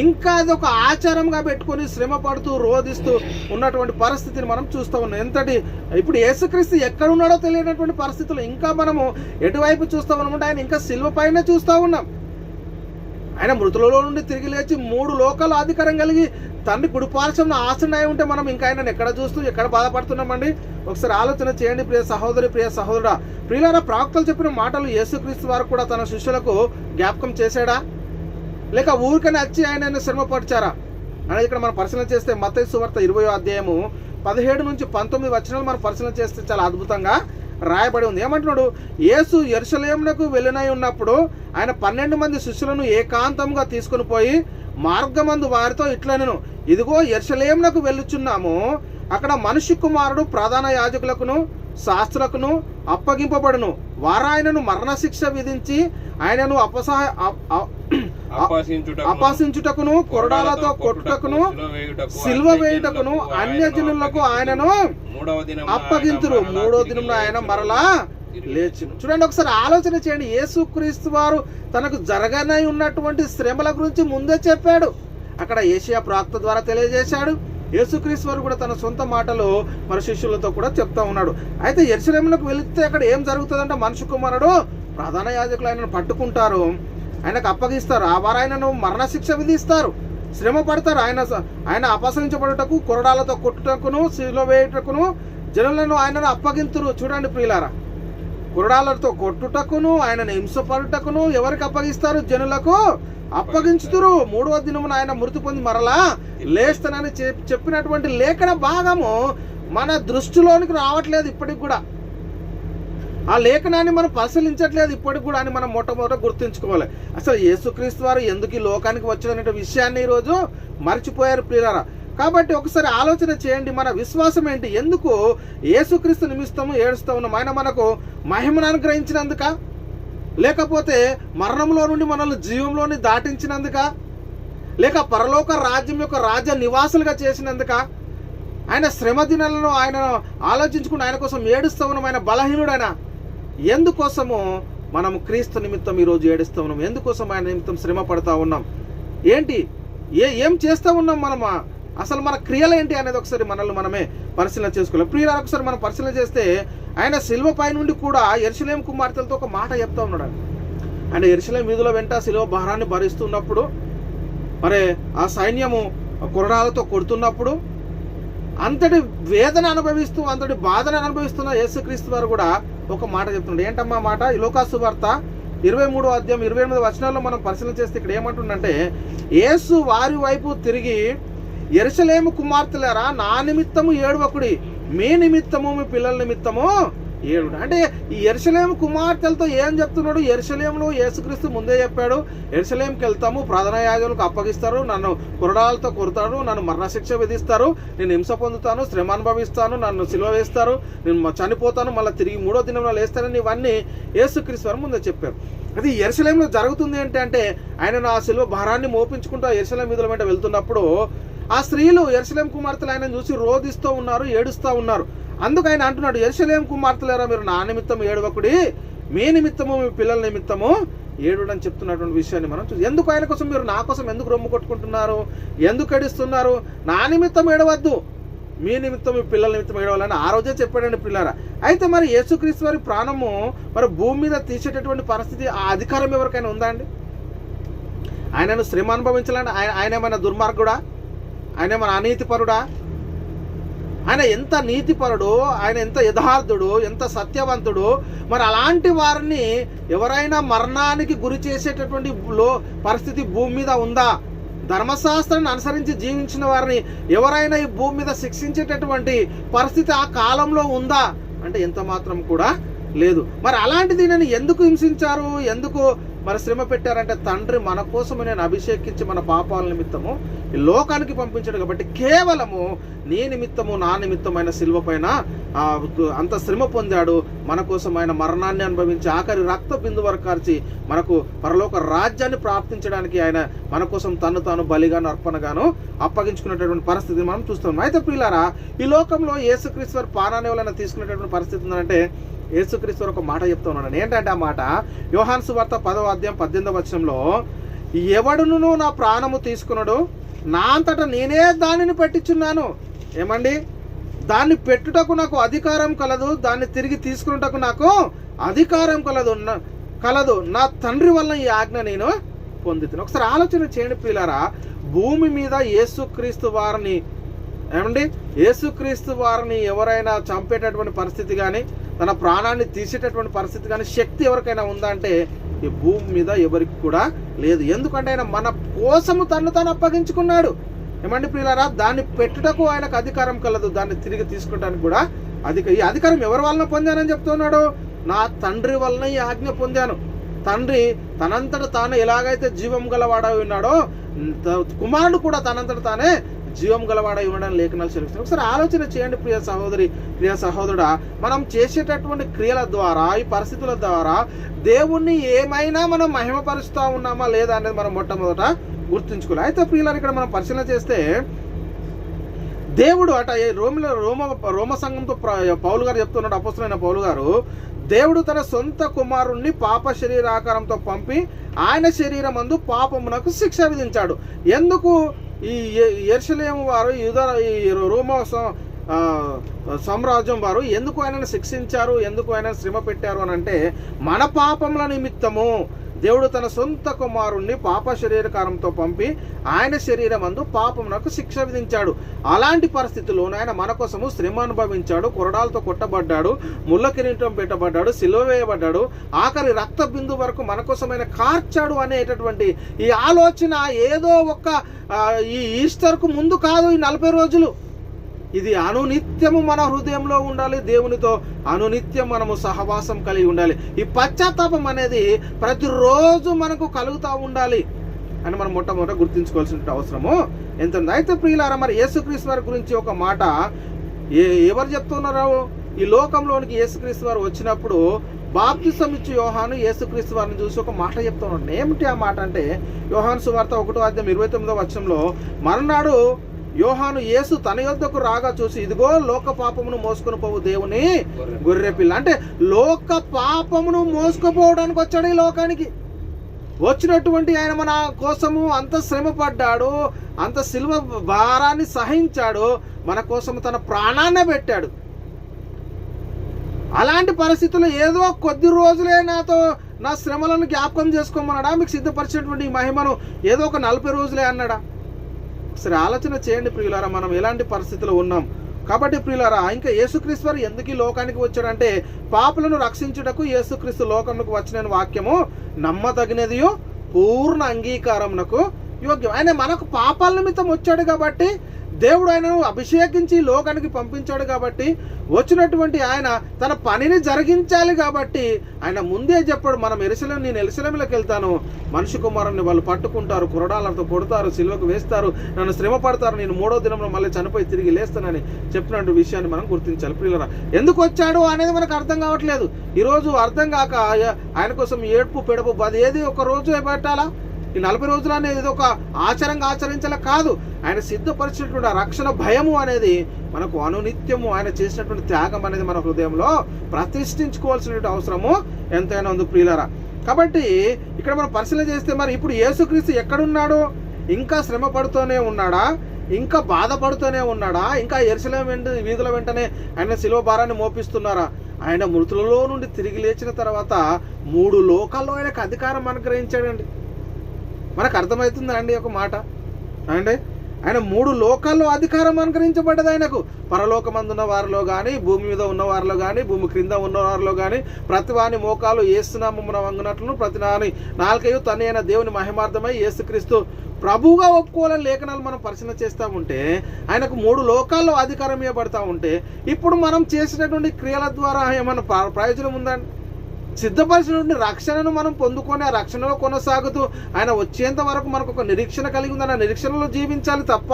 ఇంకా అది ఒక ఆచారంగా పెట్టుకొని శ్రమ పడుతూ రోధిస్తూ ఉన్నటువంటి పరిస్థితిని మనం చూస్తూ ఉన్నాం. ఎంతటి ఇప్పుడు యేసుక్రీస్తు ఎక్కడ ఉన్నాడో తెలియనటువంటి పరిస్థితుల్లో ఇంకా మనము ఎటువైపు చూస్తూ ఉన్నామంటే ఆయన ఇంకా సిలువ పైన చూస్తూ ఉన్నాం. ఆయన మృతులలో నుండి తిరిగి లేచి 3 లోకాల అధికారం కలిగి తండ్రి కుడిపార్శ్వం ఆసనాయి ఉంటే మనం ఇంకా ఆయనను ఎక్కడ చూస్తూ ఎక్కడ బాధపడుతున్నామండి? ఒకసారి ఆలోచన చేయండి ప్రియ సహోదరి, ప్రియ సహోదరుడా. ప్రియులారా, ప్రవక్తలు చెప్పిన మాటలు యేసుక్రీస్తు వారు కూడా తన శిష్యులకు జ్ఞాపకం చేశాడా, లేక ఊరికనే వచ్చి ఆయన శ్రమపరిచారా అనేది ఇక్కడ మనం పరిశీలన చేస్తే మత్తయి సువార్త 20వ అధ్యాయము 17 నుంచి 19 వచనాలు మనం పరిశీలన చేస్తే చాలా అద్భుతంగా రాయబడి ఉంది. ఏమంటున్నాడు? యేసు యెరూషలేమునకు వెళ్ళినై ఉన్నప్పుడు ఆయన 12 మంది శిష్యులను ఏకాంతంగా తీసుకుని పోయి మార్గమందు వారితో ఇట్లనెను, ఇదిగో యెరూషలేమునకు వెళ్ళుచున్నాము, అక్కడ మనుష్య కుమారుడు ప్రధాన యాజకులకును శాస్త్రులకును అప్పగింపబడును. వారాయనను మరణశిక్ష విధించి ఆయనను అపహసించుటకును, కొరడాలతో కొట్టుటకును, సిల్వ వేయుటకును అన్యజనులకు ఆయనను అప్పగింతురు. 3వ దినమున ఆయన మరలా లేచును. చూడండి, ఒకసారి ఆలోచన చేయండి. యేసుక్రీస్తు వారు తనకు జరగనై ఉన్నటువంటి శ్రమల గురించి ముందే చెప్పాడు. అక్కడ యెషయా ప్రవక్త ద్వారా తెలియజేశాడు. యేసుక్రీస్తు వారు కూడా తన సొంత మాటలు మన శిష్యులతో కూడా చెప్తా ఉన్నాడు. అయితే యెరూషలేమునకు వెళితే అక్కడ ఏం జరుగుతుందంటే, మనుష్య కుమారుడు ప్రధాన యాజకులు ఆయనను పట్టుకుంటారు, ఆయనకు అప్పగిస్తారు. ఆ వారు ఆయనను మరణశిక్ష విధిస్తారు, శ్రమ పడతారు. ఆయన అపహసించబడుటకు, కొరడాలతో కొట్టుటకును, సిలువ వేయుటకును జనులను ఆయనను అప్పగింతురు. చూడండి ప్రియులారా, కొరడాలతో కొట్టుటకును, ఆయనను హింసపడుటకును ఎవరికి అప్పగిస్తారు? జనులకు అప్పగించుతురు. 3వ దినమున ఆయన మృతి పొంది మరలా లేస్తానని చెప్పినటువంటి లేఖన భాగము మన దృష్టిలోనికి రావట్లేదు ఇప్పటికి కూడా. ఆ లేఖనాన్ని మనం పరిశీలించట్లేదు ఇప్పటికి కూడా అని మనం మొట్టమొదట గుర్తుంచుకోవాలి. అసలు యేసుక్రీస్తు వారు ఎందుకు ఈ లోకానికి వచ్చిన విషయాన్ని ఈరోజు మర్చిపోయారు ప్రియులారా. కాబట్టి ఒకసారి ఆలోచన చేయండి, మన విశ్వాసం ఏంటి? ఎందుకు యేసుక్రీస్తు నిమిత్తము ఏడుస్తూ ఉన్నాం? ఆయన మనకు మహిమను అనుగ్రహించినందుక, లేకపోతే మరణంలో నుండి మనల్ని జీవంలోని దాటించినందుక, లేక పరలోక రాజ్యం యొక్క రాజ్య నివాసులుగా చేసినందుక, ఆయన శ్రమ దినాలను ఆయన ఆలోచించుకుని ఆయన కోసం ఏడుస్తూ ఉన్నాం? ఆయన బలహీనుడైన ఎందుకోసము మనం క్రీస్తు నిమిత్తం ఈరోజు ఏడుస్తూ ఉన్నాం? ఎందుకోసం ఆయన నిమిత్తం శ్రమ పడతా ఉన్నాం? ఏంటి ఏం చేస్తూ ఉన్నాం మనం? అసలు మన క్రియలు ఏంటి అనేది ఒకసారి మనల్ని మనమే పరిశీలన చేసుకోవాలి. ప్రియులారా, ఒకసారి మనం పరిశీలన చేస్తే ఆయన సిలువ పై నుండి కూడా యెరూషలేము కుమార్తెలతో ఒక మాట చెప్తా ఉన్నాడు. ఆయన యెరూషలేము వీధుల వెంట సిలువ భారాన్ని భరిస్తున్నప్పుడు, మరి ఆ సైన్యము కొరడాలతో కొడుతున్నప్పుడు, అంతటి వేదన అనుభవిస్తూ అంతటి బాధను అనుభవిస్తున్న యేసుక్రీస్తు వారు కూడా ఒక మాట చెప్తున్నాడు. ఏంటమ్మా మాట? లూకా సువార్త 23వ అధ్యాయం 28 వచనాల్లో మనం పరిశీలన చేస్తే ఇక్కడ ఏమంటుందంటే, యేసు వారి వైపు తిరిగి, యెరూషలేము కుమార్తెలారా, నా నిమిత్తము ఏడవకుడి, మీ నిమిత్తము మీ పిల్లల నిమిత్తము ఏడుడు. అంటే ఈ యెరూషలేము కుమార్తెలతో ఏం చెప్తున్నాడు? యెరూషలేములో యేసుక్రీస్తు ముందే చెప్పాడు, యెరూషలేంకి వెళ్తాము, ప్రధాన యాజకులకు అప్పగిస్తారు, నన్ను కొరడాలతో కొడతారు, నన్ను మరణశిక్ష విధిస్తారు, నేను హింస పొందుతాను, శ్రమ అనుభవిస్తాను, నన్ను సిలువ వేస్తారు, నేను చనిపోతాను, మళ్ళీ తిరిగి 3వ దినంలో లేస్తానని ఇవన్నీ యేసుక్రీస్తు వారు ముందే చెప్పారు. అది యెరూషలేములో జరుగుతుంది ఏంటంటే, ఆయన ఆ సిలువ భారాన్ని మోపించుకుంటూ ఆ యెరూషలేం వీధుల వెంట వెళ్తున్నప్పుడు ఆ స్త్రీలు యెరూషలేం కుమార్తెలు ఆయన చూసి రోధిస్తూ ఉన్నారు, ఏడుస్తూ ఉన్నారు. అందుకు ఆయన అంటున్నాడు, యెరూషలేం కుమార్తెలారా, మీరు నా నిమిత్తం ఏడవకుడి, మీ నిమిత్తము మీ పిల్లల నిమిత్తము ఏడు అని చెప్తున్నటువంటి విషయాన్ని మనం చూసి, ఎందుకు ఆయన కోసం మీరు నా కోసం ఎందుకు రొమ్ము కొట్టుకుంటున్నారు, ఎందుకు ఏడుస్తున్నారు? నా నిమిత్తం ఏడవద్దు, మీ నిమిత్తం మీ పిల్లల నిమిత్తం ఏడవాలని ఆ రోజే చెప్పాడండి పిల్లరా. అయితే మరి యేసుక్రీస్తు వారి ప్రాణము మరి భూమి మీద తీసేటటువంటి పరిస్థితి, ఆ అధికారం ఎవరికైనా ఉందా అండి? ఆయనను శ్రమ అనుభవించాలంటే ఆయన ఏమైనా దుర్మార్గుడా? ఆయన ఏమైనా అనీతిపరుడా? ఆయన ఎంత నీతిపరుడు, ఆయన ఎంత యథార్థుడు, ఎంత సత్యవంతుడు. మరి అలాంటి వారిని ఎవరైనా మరణానికి గురి చేసేటటువంటి పరిస్థితి భూమి మీద ఉందా? ధర్మశాస్త్రాన్ని అనుసరించి జీవించిన వారిని ఎవరైనా ఈ భూమి మీద శిక్షించేటటువంటి పరిస్థితి ఆ కాలంలో ఉందా అంటే ఎంత మాత్రం కూడా లేదు. మరి అలాంటిది నేను ఎందుకు హింసించారు, ఎందుకు మరి శ్రమ పెట్టారంటే, తండ్రి మన కోసము నేను అభిషేకించి మన పాపాల నిమిత్తము ఈ లోకానికి పంపించాడు కాబట్టి కేవలము నీ నిమిత్తము నా నిమిత్తమైన శిలువ పైన అంత శ్రమ పొందాడు. మన కోసం ఆయన మరణాన్ని అనుభవించి ఆఖరి రక్త బిందు వరకు కార్చి మనకు పరలోక రాజ్యాన్ని ప్రాప్తించడానికి ఆయన మన కోసం తను తాను బలిగాను అర్పణగాను అప్పగించుకునేటటువంటి పరిస్థితిని మనం చూస్తున్నాం. అయితే ప్రియులారా, ఈ లోకంలో యేసుక్రీస్తు వారి ప్రాణాన్ని ఎవరైనా తీసుకునేటటువంటి పరిస్థితి ఉందంటే, యేసుక్రీస్తు ఒక మాట చెప్తా ఉన్నాడు. ఏంటంటే ఆ మాట యోహాను సువార్త 10వ అధ్యాయం 18వ వచనంలో, ఎవడును నా ప్రాణము తీసుకున్నాడు, నా అంతటా నేనే దానిని పెట్టించున్నాను. ఏమండి? దాన్ని పెట్టుటకు నాకు అధికారం కలదు, దాన్ని తిరిగి తీసుకున్నటకు నాకు అధికారం కలదు, నా తండ్రి వల్ల ఈ ఆజ్ఞ నేను పొందుతాను. ఒకసారి ఆలోచన చేయండి ప్రియులారా, భూమి మీద యేసుక్రీస్తు వారిని యేసుక్రీస్తు వారిని ఎవరైనా చంపేటటువంటి పరిస్థితి కానీ, తన ప్రాణాన్ని తీసేటటువంటి పరిస్థితి కానీ శక్తి ఎవరికైనా ఉందా అంటే ఈ భూమి మీద ఎవరికి కూడా లేదు. ఎందుకంటే ఆయన మన కోసము తను తాను అప్పగించుకున్నాడు. ఏమండి ప్రియులారా, దాన్ని పెట్టుటకు ఆయనకు అధికారం కలదు, దాన్ని తిరిగి తీసుకుంటానికి కూడా ఈ అధికారం ఎవరి వలన పొందానని చెప్తున్నాడు? నా తండ్రి వలన ఈ ఆజ్ఞ పొందాను. తండ్రి తనంతట తానే ఎలాగైతే జీవం గలవాడై ఉన్నాడో, కుమారుడు కూడా తనంతట తానే జీవం గలవాడై ఉండడం లేఖనాలు చెల్లిస్తున్నాయి. ఒకసారి ఆలోచన చేయండి ప్రియ సహోదరి, ప్రియ సహోదరుడా, మనం చేసేటటువంటి క్రియల ద్వారా, ఈ పరిస్థితుల ద్వారా దేవుణ్ణి ఏమైనా మనం మహిమపరుస్తూ ఉన్నామా లేదా అనేది మనం మొట్టమొదట గుర్తుంచుకోవాలి. అయితే ప్రియులారు, ఇక్కడ మనం పరిశీలన చేస్తే దేవుడు రోమ సంఘంతో పౌలు గారు చెప్తున్నాడు, అపొస్తలుడైన పౌలు గారు, దేవుడు తన సొంత కుమారుణ్ణి పాప శరీరాకారంతో పంపి ఆయన శరీరమందు పాపమునకు శిక్ష విధించాడు. ఎందుకు? ఈ యెరూషలేము వారు ఈ రోమ సామ్రాజ్యం వారు ఎందుకు ఆయనను శిక్షించారు, ఎందుకు ఆయనను శ్రమ పెట్టారు అని అంటే, మన పాపముల నిమిత్తము దేవుడు తన సొంత కుమారుణ్ణి పాప శరీరకారంతో పంపి ఆయన శరీరమందు పాపమునకు శిక్ష విధించాడు. అలాంటి పరిస్థితుల్లో ఆయన మన కోసము శ్రమ అనుభవించాడు, కొరడాలతో కొట్టబడ్డాడు, ముళ్ళ కిరీటం పెట్టబడ్డాడు, సిలువ వేయబడ్డాడు, ఆఖరి రక్త బిందు వరకు మన కోసం ఆయన కార్చాడు అనేటటువంటి ఈ ఆలోచన ఏదో ఒక్క ఈ ఈస్టర్కు ముందు కాదు, ఈ 40 రోజులు ఇది అనునిత్యము మన హృదయంలో ఉండాలి. దేవునితో అనునిత్యం మనము సహవాసం కలిగి ఉండాలి. ఈ పశ్చాత్తాపం అనేది ప్రతిరోజు మనకు కలుగుతూ ఉండాలి అని మనం మొట్టమొదట గుర్తుంచుకోవాల్సిన అవసరము ఎంత ఉంది. అయితే ప్రియులారా, మరి యేసుక్రీస్తు వారి గురించి ఒక మాట ఎవరు చెప్తున్నారు? ఈ లోకంలోనికి యేసుక్రీస్తు వారు వచ్చినప్పుడు బాప్తిసం ఇచ్చి యోహాను యేసుక్రీస్తు వారిని చూసి ఒక మాట చెప్తున్నాడు. ఏమిటి ఆ మాట అంటే, యోహాను సువార్త 1వ అధ్యాయం 29వ వచనంలో, మరునాడు యోహాను యేసు తన యొద్దకు రాగా చూసి, ఇదిగో లోక పాపమును మోసుకొని పోవు దేవుని గొర్రె పిల్ల. అంటే లోక పాపమును మోసుకుపోవడానికి వచ్చాడు ఈ లోకానికి. వచ్చినటువంటి ఆయన మన కోసము అంత శ్రమ పడ్డాడు, అంత సిలువ భారాన్ని సహించాడు, మన కోసము తన ప్రాణాన్నే పెట్టాడు. అలాంటి పరిస్థితుల్లో ఏదో కొద్ది రోజులే నా శ్రమలను జ్ఞాపకం చేసుకోమన్నాడా? మీకు సిద్ధపరిచినటువంటి ఈ మహిమను ఏదో ఒక 40 రోజులే అన్నాడా? సరే ఆలోచన చేయండి ప్రియులారా, మనం ఎలాంటి పరిస్థితుల్లో ఉన్నాం. కాబట్టి ప్రియులారా, ఇంకా యేసుక్రీస్తు వారు ఎందుకు ఈ లోకానికి వచ్చాడంటే పాపులను రక్షించుటకు యేసుక్రీస్తు లోకమునకు వచ్చిన వాక్యము నమ్మదగినదియు పూర్ణ అంగీకారమునకు యోగ్యం. ఆయన మనకు పాపాల నిమిత్తం వచ్చాడు కాబట్టి, దేవుడు ఆయనను అభిషేకించి లోకానికి పంపించాడు కాబట్టి, వచ్చినటువంటి ఆయన తన పనిని జరిగించాలి కాబట్టి ఆయన ముందే చెప్పాడు, నేను ఎరుసలేములోకి వెళ్తాను, మనిషి కుమారుని వాళ్ళు పట్టుకుంటారు, కురడాలతో కొడతారు, సిలువకు వేస్తారు, నన్ను శ్రమ పడతారు, నేను 3వ దినంలో మళ్ళీ చనిపోయి తిరిగి లేస్తానని చెప్పినటువంటి విషయాన్ని మనం గుర్తించాలి. ప్రియులరా, ఎందుకు వచ్చాడు అనేది మనకు అర్థం కావట్లేదు. ఈరోజు అర్థం కాక ఆయన కోసం ఏడ్పు పెడపు బాధ ఏది ఒక రోజు పెట్టాలా, ఈ 40 రోజులు అనేది ఏదో ఒక ఆచారంగా ఆచరించాల కాదు. ఆయన సిద్ధపరిచినటువంటి రక్షణ భయము అనేది మనకు అనునిత్యము ఆయన చేసినటువంటి త్యాగం అనేది మన హృదయంలో ప్రతిష్ఠించుకోవాల్సినటువంటి అవసరము ఎంతైనా ఉంది ప్రియులారా. కాబట్టి ఇక్కడ మనం పరిశీలన చేస్తే మరి ఇప్పుడు యేసుక్రీస్తు ఎక్కడున్నాడు? ఇంకా శ్రమ పడుతూనే ఉన్నాడా? ఇంకా బాధపడుతూనే ఉన్నాడా? ఇంకా యెరూషలేము వీధుల వెంటనే ఆయన శిలువ భారాన్ని మోపిస్తున్నారా? ఆయన మృతులలో నుండి తిరిగి లేచిన తర్వాత 3 లోకాల్లో ఆయనకు అధికారం అనుగ్రహించాడండి. మనకు అర్థమవుతుందా అండి ఒక మాట అంటే? ఆయన 3 లోకాల్లో అధికారం అనుగ్రహించబడ్డది ఆయనకు. పరలోకమందున్న వారిలో కానీ, భూమి మీద ఉన్న వారిలో కానీ, భూమి క్రింద ఉన్న వారిలో కానీ, ప్రతి వాని మోకాలు యేసునామమున వంగునట్లును, ప్రతి నాలుకయు తన అయిన దేవుని మహిమార్థమై యేసుక్రీస్తు ప్రభువుగా ఒప్పుకోవాలని లేఖనాలు మనం పరిశీలన చేస్తూ ఉంటే, ఆయనకు 3 లోకాల్లో అధికారం ఇవ్వబడతా ఉంటే, ఇప్పుడు మనం చేసినటువంటి క్రియల ద్వారా ఏమైనా ప్రయోజనం ఉందండి? సిద్ధపరిచినటువంటి రక్షణను మనం పొందుకొని ఆ రక్షణలో కొనసాగుతూ ఆయన వచ్చేంత వరకు మనకు ఒక నిరీక్షణ కలిగి ఉందని ఆ నిరీక్షణలో జీవించాలి తప్ప,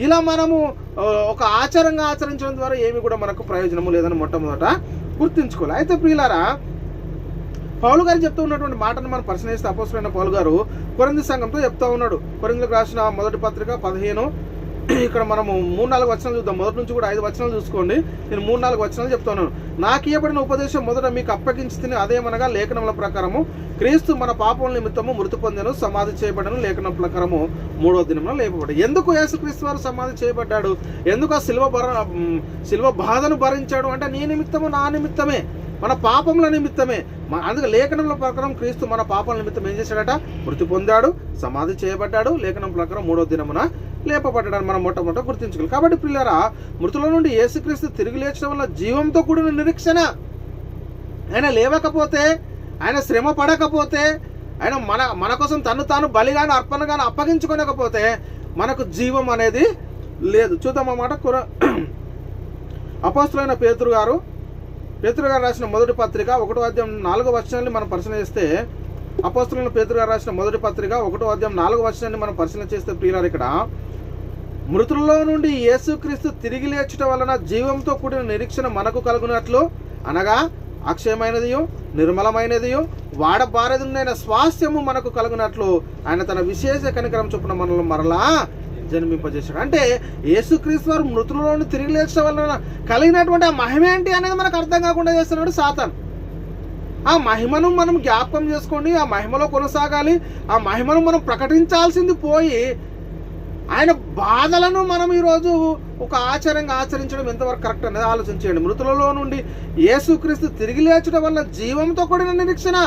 ఇలా మనము ఒక ఆచారంగా ఆచరించడం ద్వారా ఏమి కూడా మనకు ప్రయోజనము లేదని మొట్టమొదట గుర్తుంచుకోవాలి. అయితే ప్రియులారా, పౌలు గారు చెప్తూ ఉన్నటువంటి మాటను మనం పరిశీలిస్తే అపోస్తలుడైన పౌలు గారు కొరింథీ సంఘంతో చెప్తా ఉన్నాడు. కొరింథీలకు రాసిన మొదటి పత్రిక 15, ఇక్కడ మనము 3-4 వచనాలు చూద్దాం. మొదటి నుంచి కూడా 5 వచనాలు చూసుకోండి. నేను 3-4 వచనాలు చెప్తున్నాను. నాకు ఇవ్వబడిన ఉపదేశం మొదట మీకు అప్పగించి అదేమనగా, లేఖనముల ప్రకారము క్రీస్తు మన పాపముల నిమిత్తము మృతి పొందెను, సమాధి చేయబడను, లేఖనం ప్రకారము 3వ దినంలో లేపబడ్డాడు. ఎందుకు యేసుక్రీస్తు వారు సమాధి చేయబడ్డాడు? ఎందుకు ఆ శిలువ బాధను భరించాడు అంటే నీ నిమిత్తము, నా నిమిత్తమే, మన పాపముల నిమిత్తమే. అందుకే లేఖనంలో ప్రకారం క్రీస్తు మన పాపముల నిమిత్తం ఏం చేశాడట? మృతి పొందాడు, సమాధి చేయబడ్డాడు, లేఖనం ప్రకారం 3వ దినమున లేపబడ్డాడని మనం మొట్టమొదట గుర్తించుకోవాలి. కాబట్టి ప్రియులారా, మృతుల నుండి యేసుక్రీస్తు తిరిగి లేచడం వల్ల జీవంతో కూడిన నిరీక్షణ. ఆయన లేవకపోతే, ఆయన శ్రమ పడకపోతే, ఆయన మన కోసం తను తాను బలిగాను అర్పణగాను అప్పగించుకోలేకపోతే మనకు జీవం అనేది లేదు. చూద్దాం అన్నమాట. అపోస్తలుడైన పేతురు గారు రాసిన మొదటి పత్రిక 1వ అధ్యాయం 4వ వచనాన్ని మనం పరిశీలన చేస్తే, అపోస్తలుడైన పేతురు గారు రాసిన మొదటి పత్రిక 1వ అధ్యాయం 4వ వచనాన్ని మనం పరిశీలన చేస్తే ప్రియులారా, ఇక్కడ మృతులలో నుండి యేసుక్రీస్తు తిరిగి లేచుట వలన జీవంతో కూడిన నిరీక్షణ మనకు కలుగునట్లు, అనగా అక్షయమైనదియు నిర్మలమైనదియు వాడబారదునైన స్వాస్థ్యము మనకు కలుగునట్లు ఆయన తన విశేష కనికరం చొప్పున మనల్ని మరలా జన్మింపజేశాడు. అంటే యేసుక్రీస్తు వారు మృతులలో నుండి తిరిగి లేచడం వలన కలిగినటువంటి ఆ మహిమ ఏంటి అనేది మనకు అర్థం కాకుండా చేస్తున్నాడు సాతాను. ఆ మహిమను మనం జ్ఞాపకం చేసుకోండి, ఆ మహిమలో కొనసాగాలి, ఆ మహిమను మనం ప్రకటించాల్సింది పోయి ఆయన బాధలను మనం ఈరోజు ఒక ఆచారంగా ఆచరించడం ఎంతవరకు కరెక్ట్ అనేది ఆలోచించండి. మృతులలో నుండి యేసుక్రీస్తు తిరిగి లేచడం వల్ల జీవంతో కూడిన నిరీక్షణ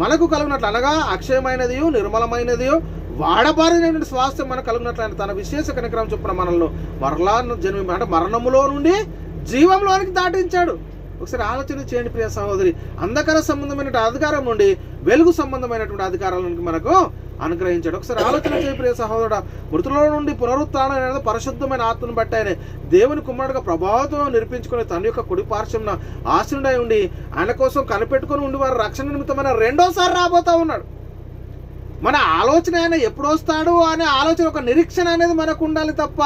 మనకు కలుగునట్లు, అనగా అక్షయమైనదియు నిర్మలమైనదియు వాడబారినటువంటి స్వాస్థ్యం మనకు కలుగునట్లు ఆయన తన విశేష కనికరం చొప్పున మనల్ని మరలా అంటే మరణములో నుండి జీవంలోనికి దాటించాడు. ఒకసారి ఆలోచన చేయండి ప్రియ సహోదరి. అంధకార సంబంధమైన అధికారం నుండి వెలుగు సంబంధమైనటువంటి అధికారాలను మనకు అనుగ్రహించాడు. ఒకసారి ఆలోచన చేయ ప్రియ సహోదరుడు. మృతుల నుండి పునరుత్థానం అనేది పరిశుద్ధమైన ఆత్మను బట్టి ఆయన దేవుని కుమారుడుగా ప్రభావంతో నిరూపించుకుని తన యొక్క కుడి పార్శ్వంన ఆశనుడై ఉండి ఆయన కోసం కనిపెట్టుకుని ఉండి వారు రక్షణ నిమిత్తమైన 2వసారి రాబోతా ఉన్నాడు. మన ఆలోచన ఆయన ఎప్పుడు వస్తాడు అనే ఆలోచన, ఒక నిరీక్షణ అనేది మనకు ఉండాలి తప్ప